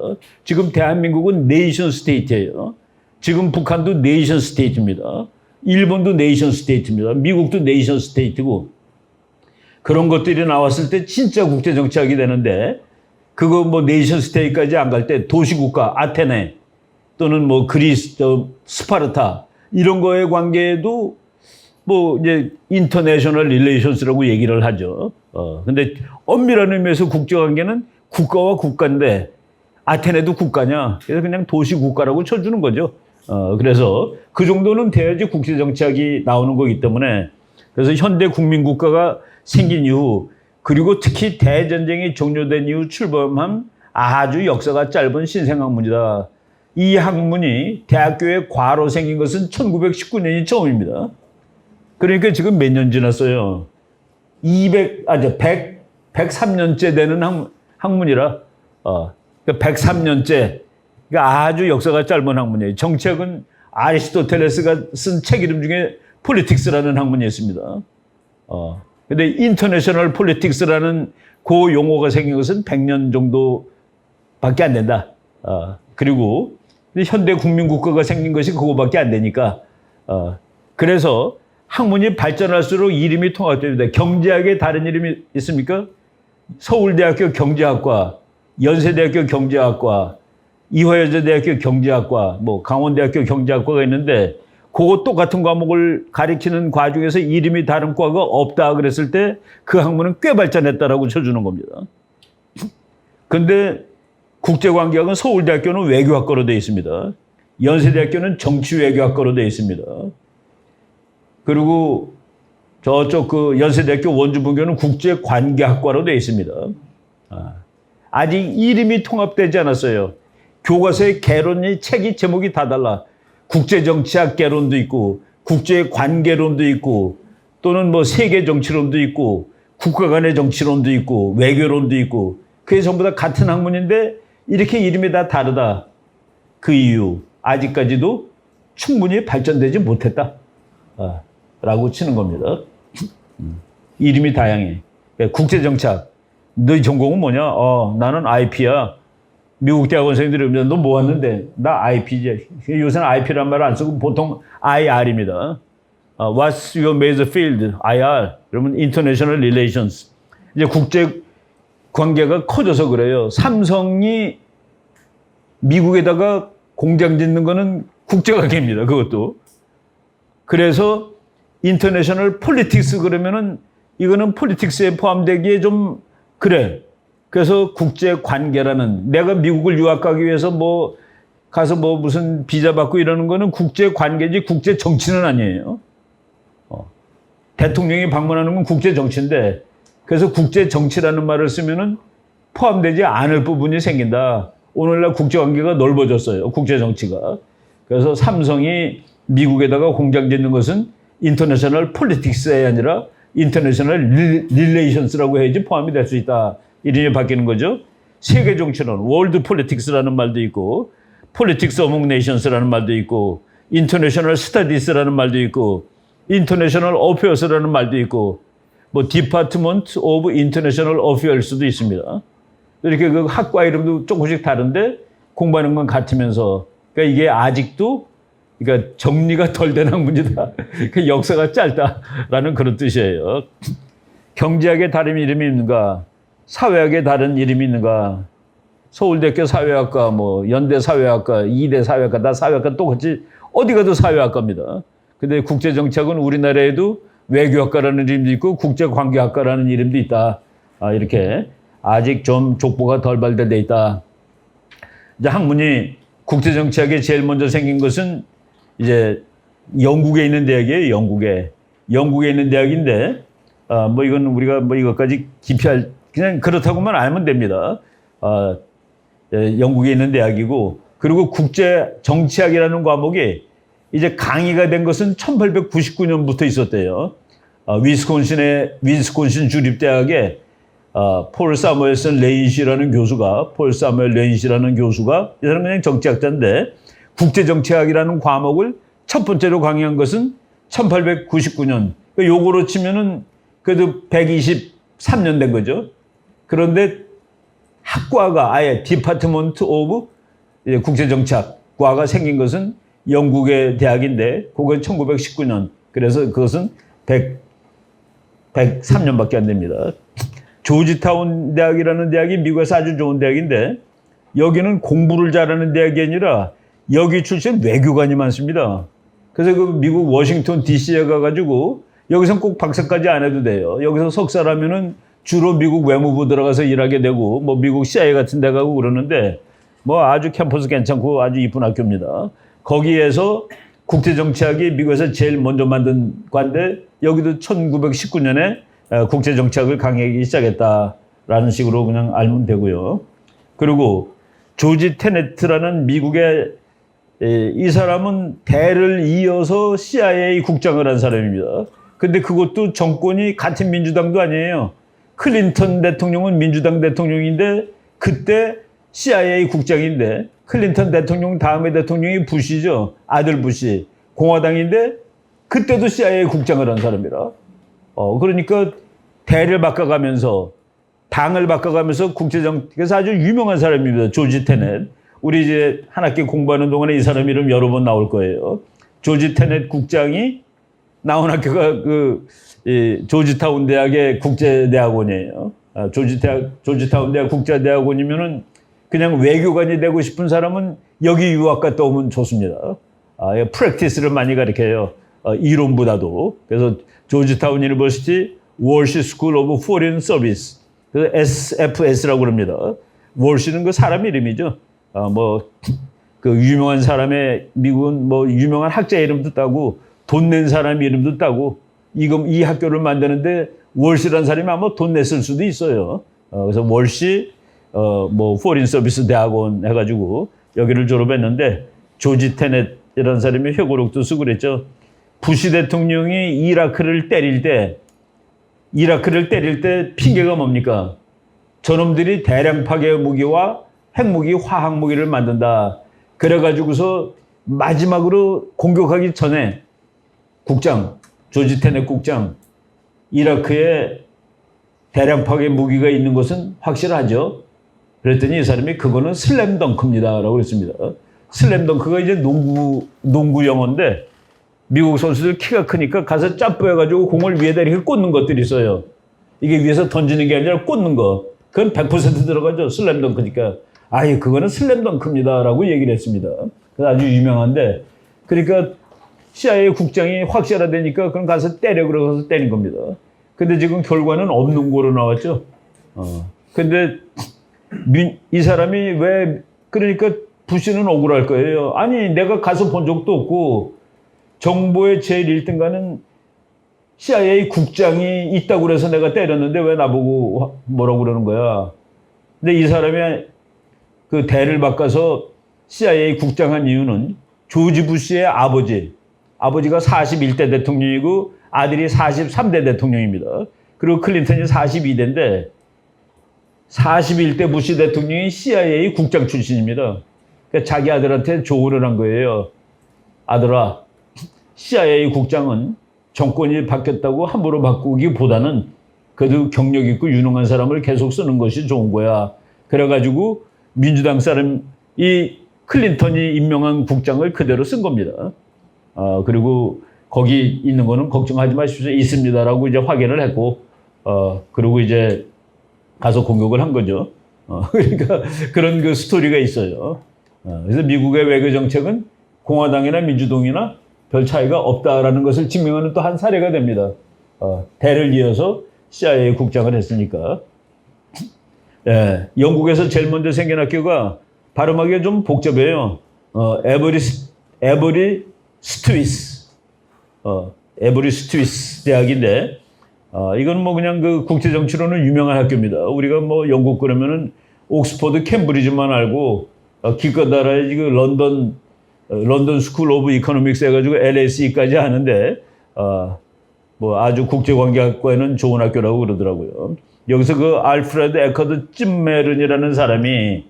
지금 대한민국은 네이션 스테이트예요. 지금 북한도 네이션 스테이트입니다. 일본도 네이션 스테이트입니다. 미국도 네이션 스테이트고. 그런 것들이 나왔을 때 진짜 국제정치학이 되는데 그거 뭐 네이션 스테이트까지 안 갈 때 도시국가, 아테네 또는 뭐 그리스, 스파르타 이런 거의 관계에도 뭐 이제 인터내셔널 릴레이션스라고 얘기를 하죠. 근데 엄밀한 의미에서 국제관계는 국가와 국가인데 아테네도 국가냐? 그래서 그냥 도시국가라고 쳐주는 거죠. 그래서 그 정도는 돼야지 국제정치학이 나오는 거기 때문에 그래서 현대 국민국가가 생긴 이후 그리고 특히 대전쟁이 종료된 이후 출범한 아주 역사가 짧은 신생학문이다. 이 학문이 대학교에 과로 생긴 것은 1919년이 처음입니다. 그러니까 지금 몇 년 지났어요. 103년째 되는 학문이라, 103년째. 그러니까 아주 역사가 짧은 학문이에요. 정책은 아리스토텔레스가 쓴 책 이름 중에 폴리틱스라는 학문이 있습니다. 근데 인터내셔널 폴리틱스라는 그 용어가 생긴 것은 100년 정도밖에 안 된다. 그리고 현대 국민국가가 생긴 것이 그거밖에 안 되니까. 그래서 학문이 발전할수록 이름이 통합됩니다. 경제학에 다른 이름이 있습니까? 서울대학교 경제학과, 연세대학교 경제학과, 이화여자대학교 경제학과, 뭐 강원대학교 경제학과가 있는데 그거 똑같은 과목을 가리키는 과 중에서 이름이 다른 과가 없다 그랬을 때 그 학문은 꽤 발전했다라고 쳐주는 겁니다. 근데 국제관계학은 서울대학교는 외교학과로 되어 있습니다. 연세대학교는 정치외교학과로 되어 있습니다. 그리고 저쪽 그 연세대학교 원주분교는 국제관계학과로 되어 있습니다. 아직 이름이 통합되지 않았어요. 교과서의 개론이 책이 제목이 다 달라. 국제정치학 개론도 있고 국제관계론도 있고 또는 뭐 세계정치론도 있고 국가 간의 정치론도 있고 외교론도 있고 그게 전부 다 같은 학문인데 이렇게 이름이 다 다르다. 그 이유 아직까지도 충분히 발전되지 못했다. 라고 치는 겁니다. 이름이 다양해. 국제정치학. 너희 전공은 뭐냐? 나는 IP야. 미국 대학원생들이 오면 너 뭐 왔는데? 나 IP지. 요새는 IP란 말을 안 쓰고 보통 IR입니다. What's your major field? IR. 그러면 International Relations. 이제 국제 관계가 커져서 그래요. 삼성이 미국에다가 공장 짓는 거는 국제관계입니다. 그것도. 그래서 인터내셔널 폴리틱스 그러면은 이거는 폴리틱스에 포함되기에 좀 그래. 그래서 국제관계라는 내가 미국을 유학 가기 위해서 뭐 가서 뭐 무슨 비자 받고 이러는 거는 국제관계지 국제정치는 아니에요. 대통령이 방문하는 건 국제정치인데 그래서 국제정치라는 말을 쓰면은 포함되지 않을 부분이 생긴다. 오늘날 국제관계가 넓어졌어요. 국제정치가. 그래서 삼성이 미국에다가 공장 짓는 것은 인터내셔널 폴리틱스가 아니라 인터내셔널 릴레이션스라고 해야지 포함이 될 수 있다. 이름이 바뀌는 거죠. 세계 정치론, 월드 폴리틱스라는 말도 있고 폴리틱스 어몽 네이션스라는 말도 있고 인터내셔널 스터디스라는 말도 있고 인터내셔널 어페어스라는 말도 있고 뭐 디파트먼트 오브 인터내셔널 어페어스도 있습니다. 이렇게 그 학과 이름도 조금씩 다른데 공부하는 건 같으면서 그러니까 이게 아직도 그러니까 정리가 덜 된 학문이다. 그 역사가 짧다라는 그런 뜻이에요. 경제학의 다른 이름이 있는가? 사회학의 다른 이름이 있는가? 서울대학교 사회학과, 뭐 연대 사회학과, 이대 사회학과, 다 사회학과 똑같이 어디 가도 사회학과입니다. 근데 국제정치학은 우리나라에도 외교학과라는 이름도 있고 국제관계학과라는 이름도 있다. 이렇게 아직 좀 족보가 덜 발달돼 있다. 이제 학문이 국제정치학에 제일 먼저 생긴 것은 이제 영국에 있는 대학이에요. 영국에 있는 대학인데 뭐 이건 우리가 뭐 이것까지 깊이할 그냥 그렇다고만 알면 됩니다. 영국에 있는 대학이고 그리고 국제정치학이라는 과목이 이제 강의가 된 것은 1899년부터 있었대요. 위스콘신 주립대학에 폴 사무엘 레인시라는 교수가 이 사람은 그냥 정치학자인데 국제정치학이라는 과목을 첫 번째로 강의한 것은 1899년. 요거로 치면은 그래도 123년 된 거죠. 그런데 학과가 아예 디파트먼트 오브 국제정치학과가 생긴 것은 영국의 대학인데 그건 1919년. 그래서 그것은 103년밖에 안 됩니다. 조지타운 대학이라는 대학이 미국에서 아주 좋은 대학인데 여기는 공부를 잘하는 대학이 아니라 여기 출신 외교관이 많습니다. 그래서 그 미국 워싱턴 DC에 가가지고 여기서 꼭 박사까지 안 해도 돼요. 여기서 석사라면은 주로 미국 외무부 들어가서 일하게 되고 뭐 미국 CIA 같은 데 가고 그러는데 뭐 아주 캠퍼스 괜찮고 아주 이쁜 학교입니다. 거기에서 국제정치학이 미국에서 제일 먼저 만든 과인데 여기도 1919년에 국제정치학을 강의하기 시작했다라는 식으로 그냥 알면 되고요. 그리고 조지 테네트라는 미국의 이 사람은 대를 이어서 CIA 국장을 한 사람입니다. 근데 그것도 정권이 같은 민주당도 아니에요. 클린턴 대통령은 민주당 대통령인데 그때 CIA 국장인데 클린턴 대통령 다음에 대통령이 부시죠. 아들 부시. 공화당인데 그때도 CIA 국장을 한 사람이라. 그러니까 대를 바꿔가면서 당을 바꿔가면서 국제정치에서 아주 유명한 사람입니다. 조지 테넷. 우리 이제 한 학기 공부하는 동안에 이 사람 이름 여러 번 나올 거예요. 조지 테넷 국장이 나온 학교가 조지타운 대학의 국제대학원이에요. 조지타운 대학 국제대학원이면은 그냥 외교관이 되고 싶은 사람은 여기 유학 갔다 오면 좋습니다. 프랙티스를 많이 가르쳐요. 이론보다도. 그래서 조지타운 유니버시티 월시 스쿨 오브 포린 서비스. 그래서 SFS라고 그럽니다. 월시는 그 사람 이름이죠. 그 유명한 사람의 미국은 뭐 유명한 학자 이름도 따고 돈 낸 사람 이름도 따고 이 학교를 만드는데 월시라는 사람이 아마 돈 냈을 수도 있어요. 그래서 월시 뭐 포린 서비스 대학원 해가지고 여기를 졸업했는데 조지 테넷이라는 사람이 회고록도 쓰고 그랬죠. 부시 대통령이 이라크를 때릴 때 핑계가 뭡니까? 저놈들이 대량 파괴 무기와 핵무기, 화학무기를 만든다. 그래가지고서 마지막으로 공격하기 전에 조지 테넷 국장, 이라크에 대량 파괴 무기가 있는 것은 확실하죠. 그랬더니 이 사람이 그거는 슬램덩크입니다라고 그랬습니다. 슬램덩크가 이제 농구 영어인데 미국 선수들 키가 크니까 가서 점프해가지고 공을 위에다 이렇게 꽂는 것들이 있어요. 이게 위에서 던지는 게 아니라 꽂는 거. 그건 100% 들어가죠. 슬램덩크니까. 아예 그거는 슬램덩크입니다라고 얘기를 했습니다. 그래서 아주 유명한데 그러니까 CIA 국장이 확실하다니까 그럼 가서 때려 그러고서 때린 겁니다. 근데 지금 결과는 없는 거로 나왔죠. 근데 이 사람이 왜 그러니까 부시는 억울할 거예요. 아니 내가 가서 본 적도 없고 정보의 제일 1등가는 CIA 국장이 있다고 그래서 내가 때렸는데 왜 나보고 뭐라고 그러는 거야. 근데 이 사람이 그 대를 바꿔서 CIA 국장한 이유는 조지 부시의 아버지가 41대 대통령이고 아들이 43대 대통령입니다. 그리고 클린턴이 42대인데 41대 부시 대통령이 CIA 국장 출신입니다. 그러니까 자기 아들한테 조언을 한 거예요. 아들아, CIA 국장은 정권이 바뀌었다고 함부로 바꾸기보다는 그래도 경력 있고 유능한 사람을 계속 쓰는 것이 좋은 거야. 그래가지고 민주당 사람, 이 클린턴이 임명한 국장을 그대로 쓴 겁니다. 그리고 거기 있는 거는 걱정하지 마십시오. 있습니다라고 이제 확인을 했고, 그리고 이제 가서 공격을 한 거죠. 그러니까 그런 그 스토리가 있어요. 그래서 미국의 외교 정책은 공화당이나 민주당이나 별 차이가 없다라는 것을 증명하는 또 한 사례가 됩니다. 대를 이어서 CIA 국장을 했으니까. 예, 영국에서 제일 먼저 생긴 학교가 발음하기가 좀 복잡해요. 에버리 스튜이스 대학인데, 이건 뭐 그냥 그 국제정치로는 유명한 학교입니다. 우리가 뭐 영국 그러면은 옥스퍼드, 캠브리지만 알고, 기껏 알아야지 그 런던 스쿨 오브 이코노믹스 해가지고 LSE까지 하는데, 뭐 아주 국제관계학과에는 좋은 학교라고 그러더라고요. 여기서 그 알프레드 에커드 찜메른이라는 사람이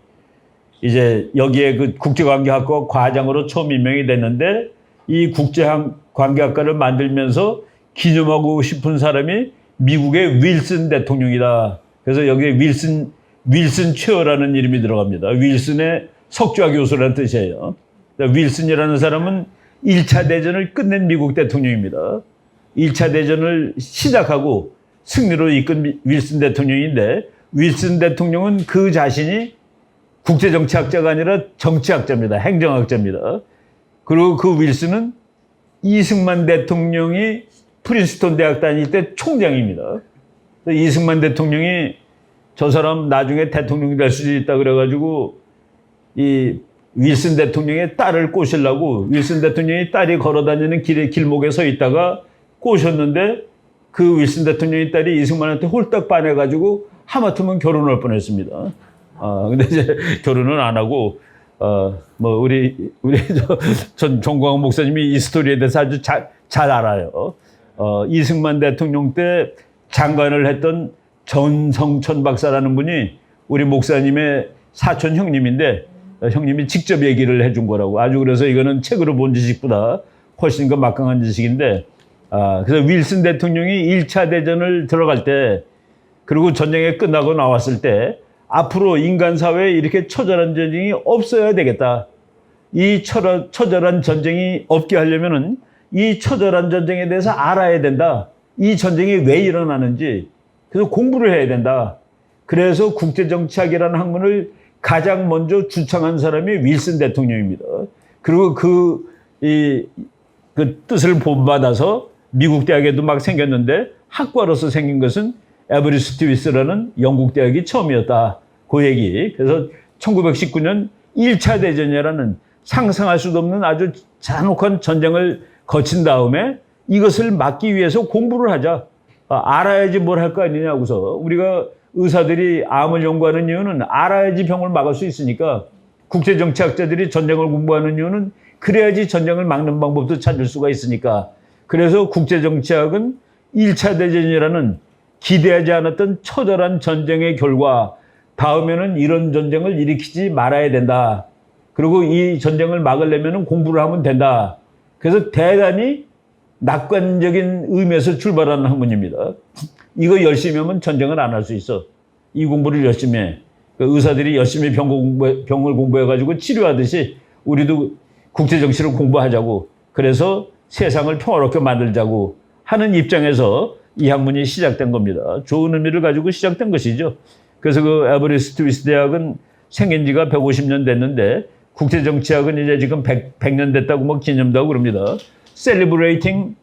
이제 여기에 그 국제관계학과 과장으로 처음 임명이 됐는데 이 국제관계학과를 만들면서 기념하고 싶은 사람이 미국의 윌슨 대통령이다. 그래서 여기에 윌슨 체어라는 이름이 들어갑니다. 윌슨의 석좌 교수라는 뜻이에요. 윌슨이라는 사람은 1차 대전을 끝낸 미국 대통령입니다. 1차 대전을 시작하고 승리로 이끈 윌슨 대통령인데 윌슨 대통령은 그 자신이 국제정치학자가 아니라 정치학자입니다. 행정학자입니다. 그리고 그 윌슨은 이승만 대통령이 프린스턴 대학 다닐 때 총장입니다. 이승만 대통령이 저 사람 나중에 대통령이 될 수도 있다 그래가지고 이 윌슨 대통령의 딸을 꼬시려고 윌슨 대통령이 딸이 걸어다니는 길목에 서 있다가 꼬셨는데 그 윌슨 대통령의 딸이 이승만한테 홀딱 반해가지고 하마터면 결혼할 뻔했습니다. 근데 이제 결혼은 안 하고 뭐 우리 전 정광훈 목사님이 이 스토리에 대해서 아주 잘 알아요. 이승만 대통령 때 장관을 했던 전성천 박사라는 분이 우리 목사님의 사촌 형님인데 형님이 직접 얘기를 해준 거라고. 아주 그래서 이거는 책으로 본 지식보다 훨씬 더 막강한 지식인데 그래서 윌슨 대통령이 1차 대전을 들어갈 때 그리고 전쟁이 끝나고 나왔을 때 앞으로 인간 사회에 이렇게 처절한 전쟁이 없어야 되겠다. 이 처절한 전쟁이 없게 하려면은 이 처절한 전쟁에 대해서 알아야 된다. 이 전쟁이 왜 일어나는지. 그래서 공부를 해야 된다. 그래서 국제정치학이라는 학문을 가장 먼저 주창한 사람이 윌슨 대통령입니다. 그리고 그 뜻을 본받아서 미국 대학에도 막 생겼는데 학과로서 생긴 것은 에버리스트위스라는 영국 대학이 처음이었다. 그 얘기. 그래서 1919년 1차 대전이라는 상상할 수도 없는 아주 잔혹한 전쟁을 거친 다음에 이것을 막기 위해서 공부를 하자. 알아야지 뭘 할 거 아니냐고서. 우리가 의사들이 암을 연구하는 이유는 알아야지 병을 막을 수 있으니까, 국제정치학자들이 전쟁을 공부하는 이유는 그래야지 전쟁을 막는 방법도 찾을 수가 있으니까. 그래서 국제정치학은 1차 대전이라는 기대하지 않았던 처절한 전쟁의 결과, 다음에는 이런 전쟁을 일으키지 말아야 된다. 그리고 이 전쟁을 막으려면 공부를 하면 된다. 그래서 대단히 낙관적인 의미에서 출발하는 학문입니다. 이거 열심히 하면 전쟁을 안 할 수 있어. 이 공부를 열심히 해. 의사들이 열심히 병을 공부해가지고 치료하듯이 우리도 국제정치를 공부하자고, 그래서 세상을 평화롭게 만들자고 하는 입장에서 이 학문이 시작된 겁니다. 좋은 의미를 가지고 시작된 것이죠. 그래서 그 에버리스트 스위스 대학은 생긴 지가 150년 됐는데, 국제정치학은 이제 지금 100년 됐다고 뭐 기념도 하고 그럽니다. Celebrating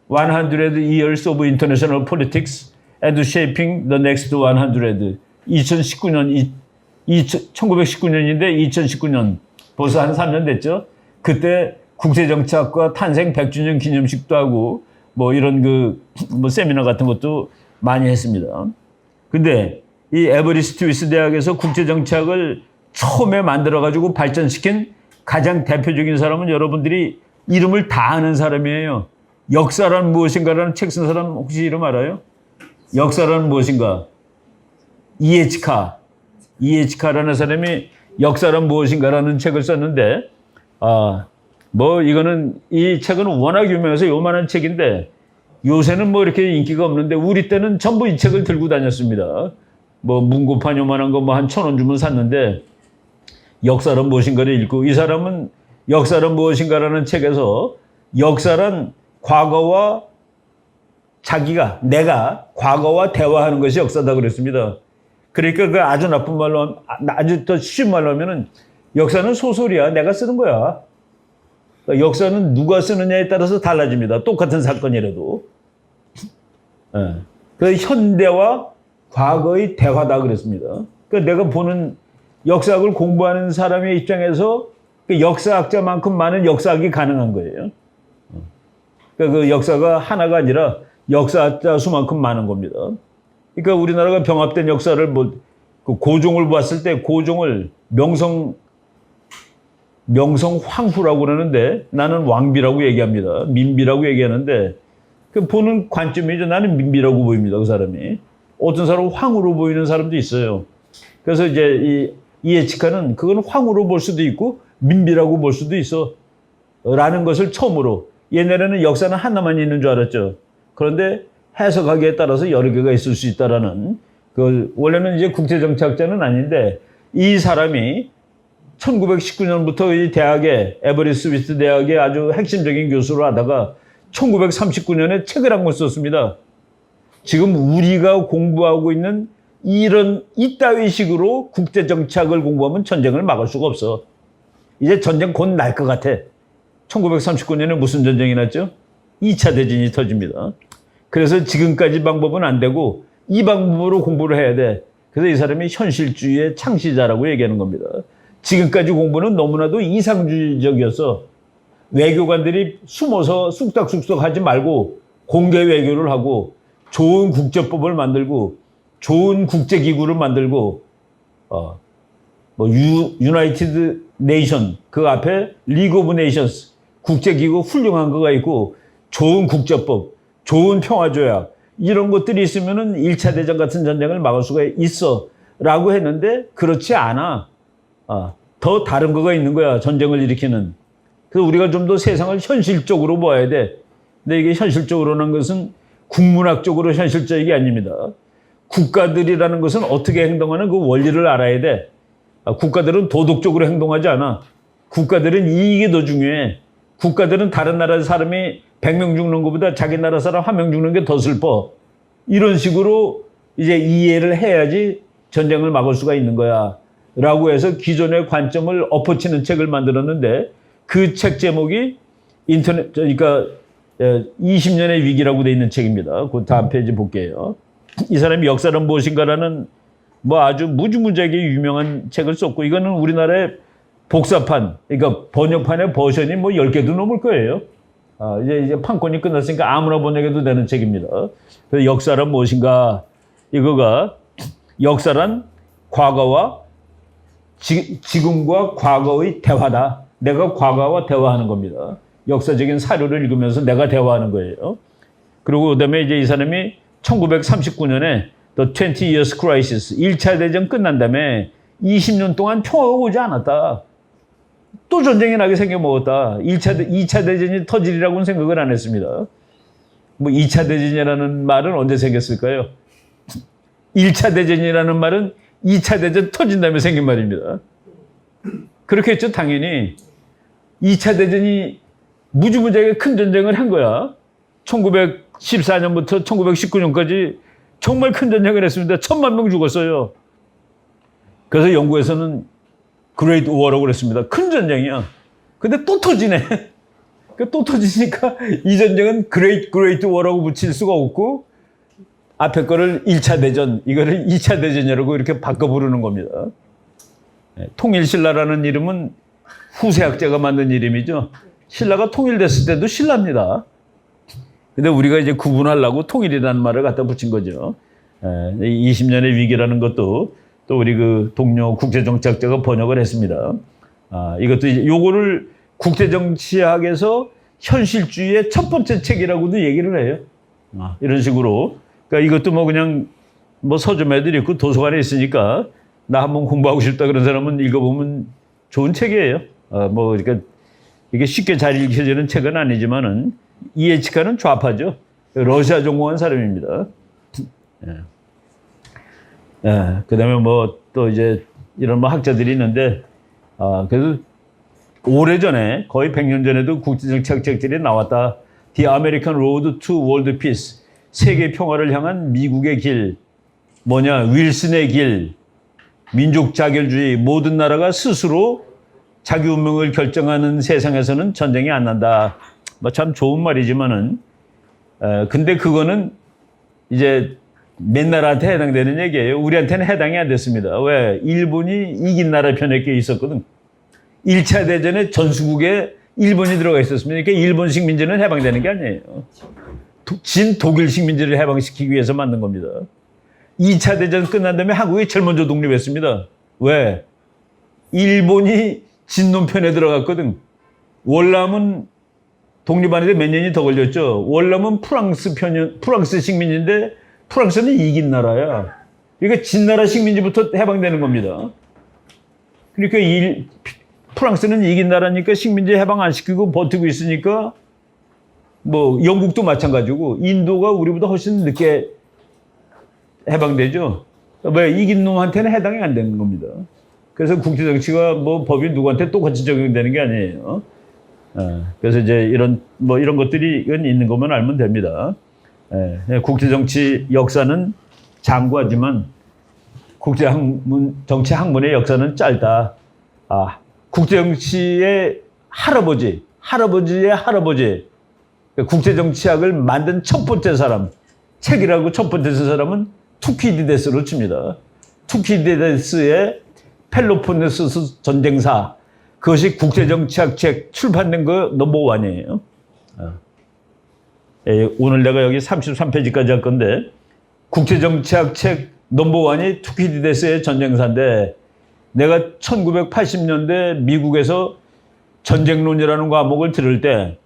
100 years of international politics and shaping the next 100. 2019년, 1919년인데 2019년, 벌써 한 3년 됐죠. 그때 국제정치학과 탄생 100주년 기념식도 하고, 뭐 이런 뭐 세미나 같은 것도 많이 했습니다. 근데 이 에버리스트 스위스 대학에서 국제정치학을 처음에 만들어가지고 발전시킨 가장 대표적인 사람은 여러분들이 이름을 다 아는 사람이에요. 역사란 무엇인가라는 책 쓴 사람 혹시 이름 알아요? 역사란 무엇인가? 이에치카라는 사람이 역사란 무엇인가라는 책을 썼는데, 뭐 이거는, 이 책은 워낙 유명해서 요만한 책인데 요새는 뭐 이렇게 인기가 없는데 우리 때는 전부 이 책을 들고 다녔습니다. 뭐 문고판 요만한 거 뭐 한 1,000원 주면 샀는데, 역사란 무엇인가를 읽고, 이 사람은 역사란 무엇인가라는 책에서 역사란 과거와 내가 과거와 대화하는 것이 역사다 그랬습니다. 그러니까 그 아주 나쁜 말로, 아주 더 쉬운 말로 하면은 역사는 소설이야. 내가 쓰는 거야. 그러니까 역사는 누가 쓰느냐에 따라서 달라집니다. 똑같은 사건이라도. 그 현대와 과거의 대화다 그랬습니다. 그러니까 내가 보는 역사학을 공부하는 사람의 입장에서 그 역사학자만큼 많은 역사학이 가능한 거예요. 그러니까 그 역사가 하나가 아니라 역사학자 수만큼 많은 겁니다. 그러니까 우리나라가 병합된 역사를 그 고종을 봤을 때 고종을 명성황후라고 그러는데 나는 왕비라고 얘기합니다. 민비라고 얘기하는데, 그 보는 관점이죠. 나는 민비라고 보입니다. 그 사람이. 어떤 사람은 황후로 보이는 사람도 있어요. 그래서 이제 이에치카는 그건 황후로 볼 수도 있고 민비라고 볼 수도 있어. 라는 것을 처음으로, 옛날에는 역사는 하나만 있는 줄 알았죠. 그런데 해석하기에 따라서 여러 개가 있을 수 있다라는, 원래는 이제 국제정치학자는 아닌데 이 사람이 1919년부터 이 대학에, 에버리스트 스위스 대학의 아주 핵심적인 교수로 하다가 1939년에 책을 한 권 썼습니다. 지금 우리가 공부하고 있는 이따위 식으로 국제정치학을 공부하면 전쟁을 막을 수가 없어. 이제 전쟁 곧 날 것 같아. 1939년에 무슨 전쟁이 났죠? 2차 대전이 터집니다. 그래서 지금까지 방법은 안 되고 이 방법으로 공부를 해야 돼. 그래서 이 사람이 현실주의의 창시자라고 얘기하는 겁니다. 지금까지 공부는 너무나도 이상주의적이어서 외교관들이 숨어서 쑥닥쑥닥 하지 말고 공개 외교를 하고 좋은 국제법을 만들고 좋은 국제기구를 만들고, 유나이티드 네이션, 그 앞에 리그 오브 네이션스, 국제기구 훌륭한 거가 있고 좋은 국제법, 좋은 평화조약, 이런 것들이 있으면은 1차 대전 같은 전쟁을 막을 수가 있어 라고 했는데 그렇지 않아. 더 다른 거가 있는 거야, 전쟁을 일으키는. 그래서 우리가 좀 더 세상을 현실적으로 봐야 돼. 근데 이게 현실적으로는 것은 국문학적으로 현실적인 게 아닙니다. 국가들이라는 것은 어떻게 행동하는 그 원리를 알아야 돼. 국가들은 도덕적으로 행동하지 않아. 국가들은 이익이 더 중요해. 국가들은 다른 나라 사람이 100명 죽는 것보다 자기 나라 사람 1명 죽는 게 더 슬퍼. 이런 식으로 이제 이해를 해야지 전쟁을 막을 수가 있는 거야. 라고 해서 기존의 관점을 엎어치는 책을 만들었는데, 그 책 제목이 그러니까 20년의 위기라고 돼 있는 책입니다. 그 다음 페이지 볼게요. 이 사람이 역사는 무엇인가라는 뭐 아주 무지무지하게 유명한 책을 썼고, 이거는 우리나라에 복사판, 그러니까 번역판의 버전이 뭐 10개도 넘을 거예요. 이제 판권이 끝났으니까 아무나 번역해도 되는 책입니다. 그래서 역사란 무엇인가? 이거가 역사란 과거와 지금과 과거의 대화다. 내가 과거와 대화하는 겁니다. 역사적인 사료를 읽으면서 내가 대화하는 거예요. 그리고 그다음에 이제 이 사람이 1939년에 The 20 Years Crisis, 1차 대전 끝난 다음에 20년 동안 평화가 오지 않았다. 또 전쟁이 나게 생겨먹었다. 2차 대전이 터지리라고는 생각을 안 했습니다. 뭐 2차 대전이라는 말은 언제 생겼을까요? 1차 대전이라는 말은 2차 대전 터진 다음에 생긴 말입니다. 그렇게 했죠, 당연히. 2차 대전이 무지무지하게 큰 전쟁을 한 거야. 1914년부터 1919년까지 정말 큰 전쟁을 했습니다. 1000만 명 죽었어요. 그래서 영국에서는 그레이트 워라고 그랬습니다. 큰 전쟁이야. 근데 또 터지네. 또 터지니까 이 전쟁은 그레이트 워라고 붙일 수가 없고 앞에 거를 1차 대전, 이거를 2차 대전이라고 이렇게 바꿔 부르는 겁니다. 통일신라라는 이름은 후세학자가 만든 이름이죠. 신라가 통일됐을 때도 신라입니다. 근데 우리가 이제 구분하려고 통일이라는 말을 갖다 붙인 거죠. 20년의 위기라는 것도 또 우리 그 동료 국제정치학자가 번역을 했습니다. 이것도 이제 요거를 국제정치학에서 현실주의의 첫 번째 책이라고도 얘기를 해요. 이런 식으로. 그러니까 이것도 뭐 그냥 뭐 서점에도 있고 도서관에 있으니까 나 한번 공부하고 싶다 그런 사람은 읽어보면 좋은 책이에요. 뭐 그러니까 이게 쉽게 잘 읽혀지는 책은 아니지만은 이에치카는 좌파죠. 러시아 전공한 사람입니다. 그다음에 뭐 또 이제 이런 뭐 학자들이 있는데 그래서 오래전에 거의 100년 전에도 국제정치학 책들이 나왔다. The American Road to World Peace. 세계 평화를 향한 미국의 길. 뭐냐? 윌슨의 길. 민족 자결주의. 모든 나라가 스스로 자기 운명을 결정하는 세상에서는 전쟁이 안 난다. 뭐 참 좋은 말이지만은 근데 그거는 이제 몇 나라한테 해당되는 얘기예요. 우리한테는 해당이 안 됐습니다. 왜? 일본이 이긴 나라 편에 껴 있었거든. 1차 대전에 전수국에 일본이 들어가 있었습니다. 그러니까 일본 식민지는 해방되는 게 아니에요. 진 독일 식민지를 해방시키기 위해서 만든 겁니다. 2차 대전 끝난 다음에 한국이 제일 먼저 독립했습니다. 왜? 일본이 진놈 편에 들어갔거든. 월남은 독립하는데 몇 년이 더 걸렸죠. 월남은 프랑스 식민지인데 프랑스는 이긴 나라야. 그러니까 진나라 식민지부터 해방되는 겁니다. 그러니까 프랑스는 이긴 나라니까 식민지 해방 안 시키고 버티고 있으니까 뭐 영국도 마찬가지고 인도가 우리보다 훨씬 늦게 해방되죠. 왜? 이긴 놈한테는 해당이 안 되는 겁니다. 그래서 국제정치가 뭐 법이 누구한테 똑같이 적용되는 게 아니에요. 그래서 이제 이런 것들이 있는 것만 알면 됩니다. 국제정치 역사는 장구하지만 정치 학문의 역사는 짧다. 국제정치의 할아버지의 할아버지, 국제정치학을 만든 첫 번째 사람, 책이라고 첫 번째 사람은 투키디데스로 칩니다. 투키디데스의 펠로폰네소스 전쟁사, 그것이 국제정치학 책 출판된 거 넘버원이에요. 오늘 내가 여기 33페이지까지 할 건데 국제정치학 책 넘버원이 투키디데스의 전쟁사인데 내가 1980년대 미국에서 전쟁론이라는 과목을 들을 때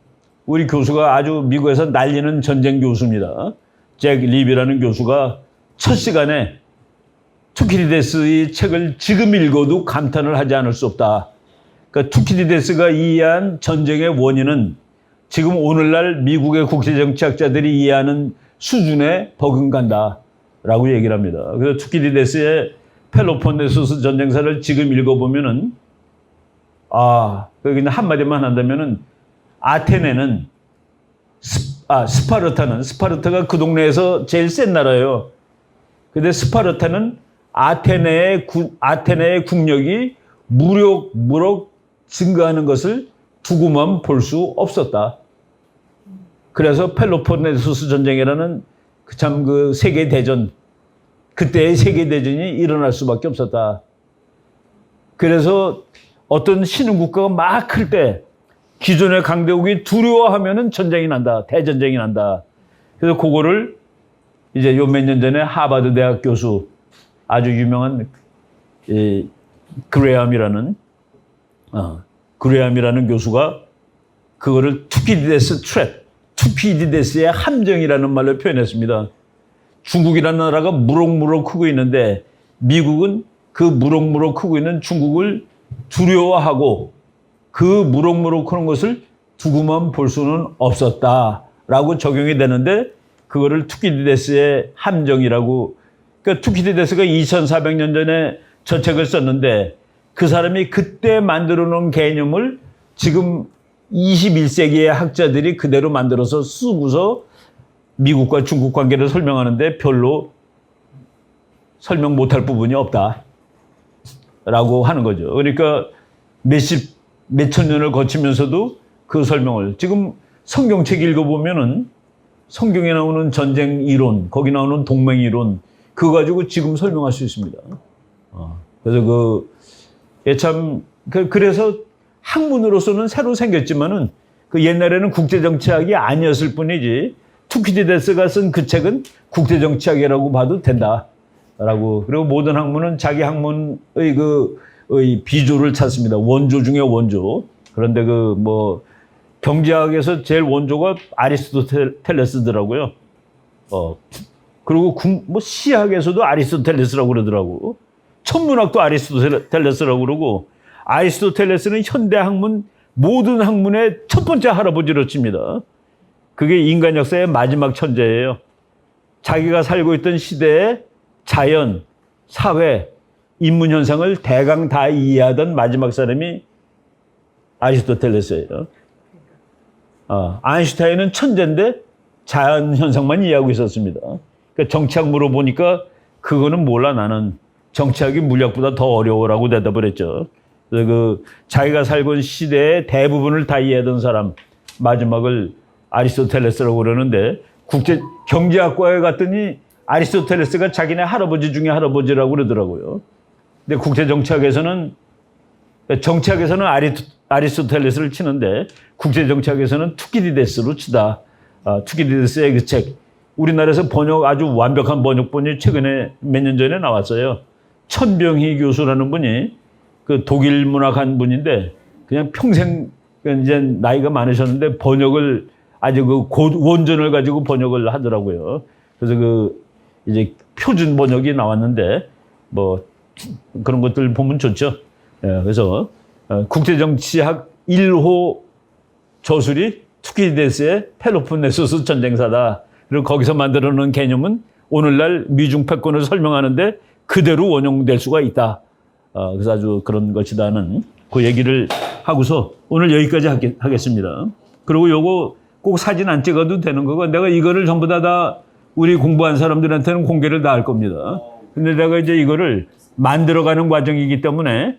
우리 교수가 아주 미국에서 날리는 전쟁 교수입니다. 잭 리비라는 교수가 첫 시간에 투키디데스의 책을 지금 읽어도 감탄을 하지 않을 수 없다. 그러니까 투키디데스가 이해한 전쟁의 원인은 지금 오늘날 미국의 국제정치학자들이 이해하는 수준에 버금간다라고 얘기를 합니다. 그래서 투키디데스의 펠로폰네소스 전쟁사를 지금 읽어보면은 그냥 한마디만 한다면은 아테네는 스파르타가 그 동네에서 제일 센 나라예요. 근데 스파르타는 아테네의 국력이 무럭 증가하는 것을 두고만 볼 수 없었다. 그래서 펠로폰네소스 전쟁이라는 그 세계 대전, 그때의 세계 대전이 일어날 수밖에 없었다. 그래서 어떤 신흥국가가 막 클 때 기존의 강대국이 두려워하면은 전쟁이 난다. 대전쟁이 난다. 그래서 그거를 이제 요 몇 년 전에 하버드 대학 교수 아주 유명한 그레함이라는 교수가 그거를 투피디데스 트랩, 투피디데스의 함정이라는 말로 표현했습니다. 중국이라는 나라가 무럭무럭 크고 있는데 미국은 그 무럭무럭 크고 있는 중국을 두려워하고 그 무럭무럭 크는 것을 두고만 볼 수는 없었다라고 적용이 되는데 그거를 투키디데스의 함정이라고. 그러니까 투키디데스가 2400년 전에 저 책을 썼는데 그 사람이 그때 만들어 놓은 개념을 지금 21세기의 학자들이 그대로 만들어서 쓰고서 미국과 중국 관계를 설명하는데 별로 설명 못할 부분이 없다라고 하는 거죠. 그러니까 몇천 년을 거치면서도 그 설명을 지금 성경책 읽어보면은 성경에 나오는 전쟁 이론, 거기 나오는 동맹 이론, 그거 가지고 지금 설명할 수 있습니다. 그래서 그래서 학문으로서는 새로 생겼지만은 그 옛날에는 국제정치학이 아니었을 뿐이지 투키디데스가 쓴 그 책은 국제정치학이라고 봐도 된다라고. 그리고 모든 학문은 자기 학문의 비조를 찾습니다. 원조 중에 원조. 그런데 경제학에서 제일 원조가 아리스토텔레스더라고요. 그리고 시학에서도 아리스토텔레스라고 그러더라고. 천문학도 아리스토텔레스라고 그러고, 아리스토텔레스는 현대 학문, 모든 학문의 첫 번째 할아버지로 칩니다. 그게 인간 역사의 마지막 천재예요. 자기가 살고 있던 시대의 자연, 사회, 인문 현상을 대강 다 이해하던 마지막 사람이 아리스토텔레스예요. 아인슈타인은 천재인데 자연 현상만 이해하고 있었습니다. 그러니까 정치학 물어보니까 그거는 몰라, 나는 정치학이 물리학보다 더 어려워라고 대답을 했죠. 그래서 자기가 살고 있는 시대의 대부분을 다 이해하던 사람, 마지막을 아리스토텔레스라고 그러는데, 경제학과에 갔더니 아리스토텔레스가 자기네 할아버지 중에 할아버지라고 그러더라고요. 근데 국제정치학에서는 아리스토텔레스를 치는데 국제정치학에서는 투키디데스로 치다. 투키디데스의 그 책, 우리나라에서 아주 완벽한 번역본이 최근에 몇 년 전에 나왔어요. 천병희 교수라는 분이 그 독일 문학한 분인데 그냥 평생 이제 나이가 많으셨는데 번역을 아주 원전을 가지고 번역을 하더라고요. 그래서 이제 표준 번역이 나왔는데 그런 것들 보면 좋죠. 그래서 국제정치학 1호 저술이 투키디데스의 펠로폰네소스 전쟁사다. 그리고 거기서 만들어 놓은 개념은 오늘날 미중 패권을 설명하는데 그대로 원용될 수가 있다. 그래서 아주 그런 것이다는 그 얘기를 하고서 오늘 여기까지 하겠습니다. 그리고 요거 꼭 사진 안 찍어도 되는 거고, 내가 이거를 전부 다 우리 공부한 사람들한테는 공개를 다 할 겁니다. 근데 내가 이제 이거를 만들어가는 과정이기 때문에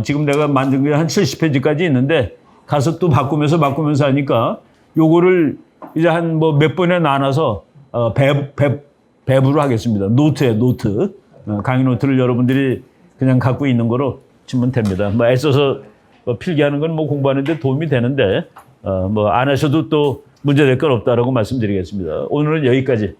지금 내가 만든 게 한 70페이지까지 있는데 가서 또 바꾸면서 하니까 요거를 이제 한 몇 번에 나눠서 배부를 하겠습니다. 노트. 강의 노트를 여러분들이 그냥 갖고 있는 거로 치면 됩니다. 애써서 필기하는 건 공부하는데 도움이 되는데 안 하셔도 또 문제될 건 없다라고 말씀드리겠습니다. 오늘은 여기까지.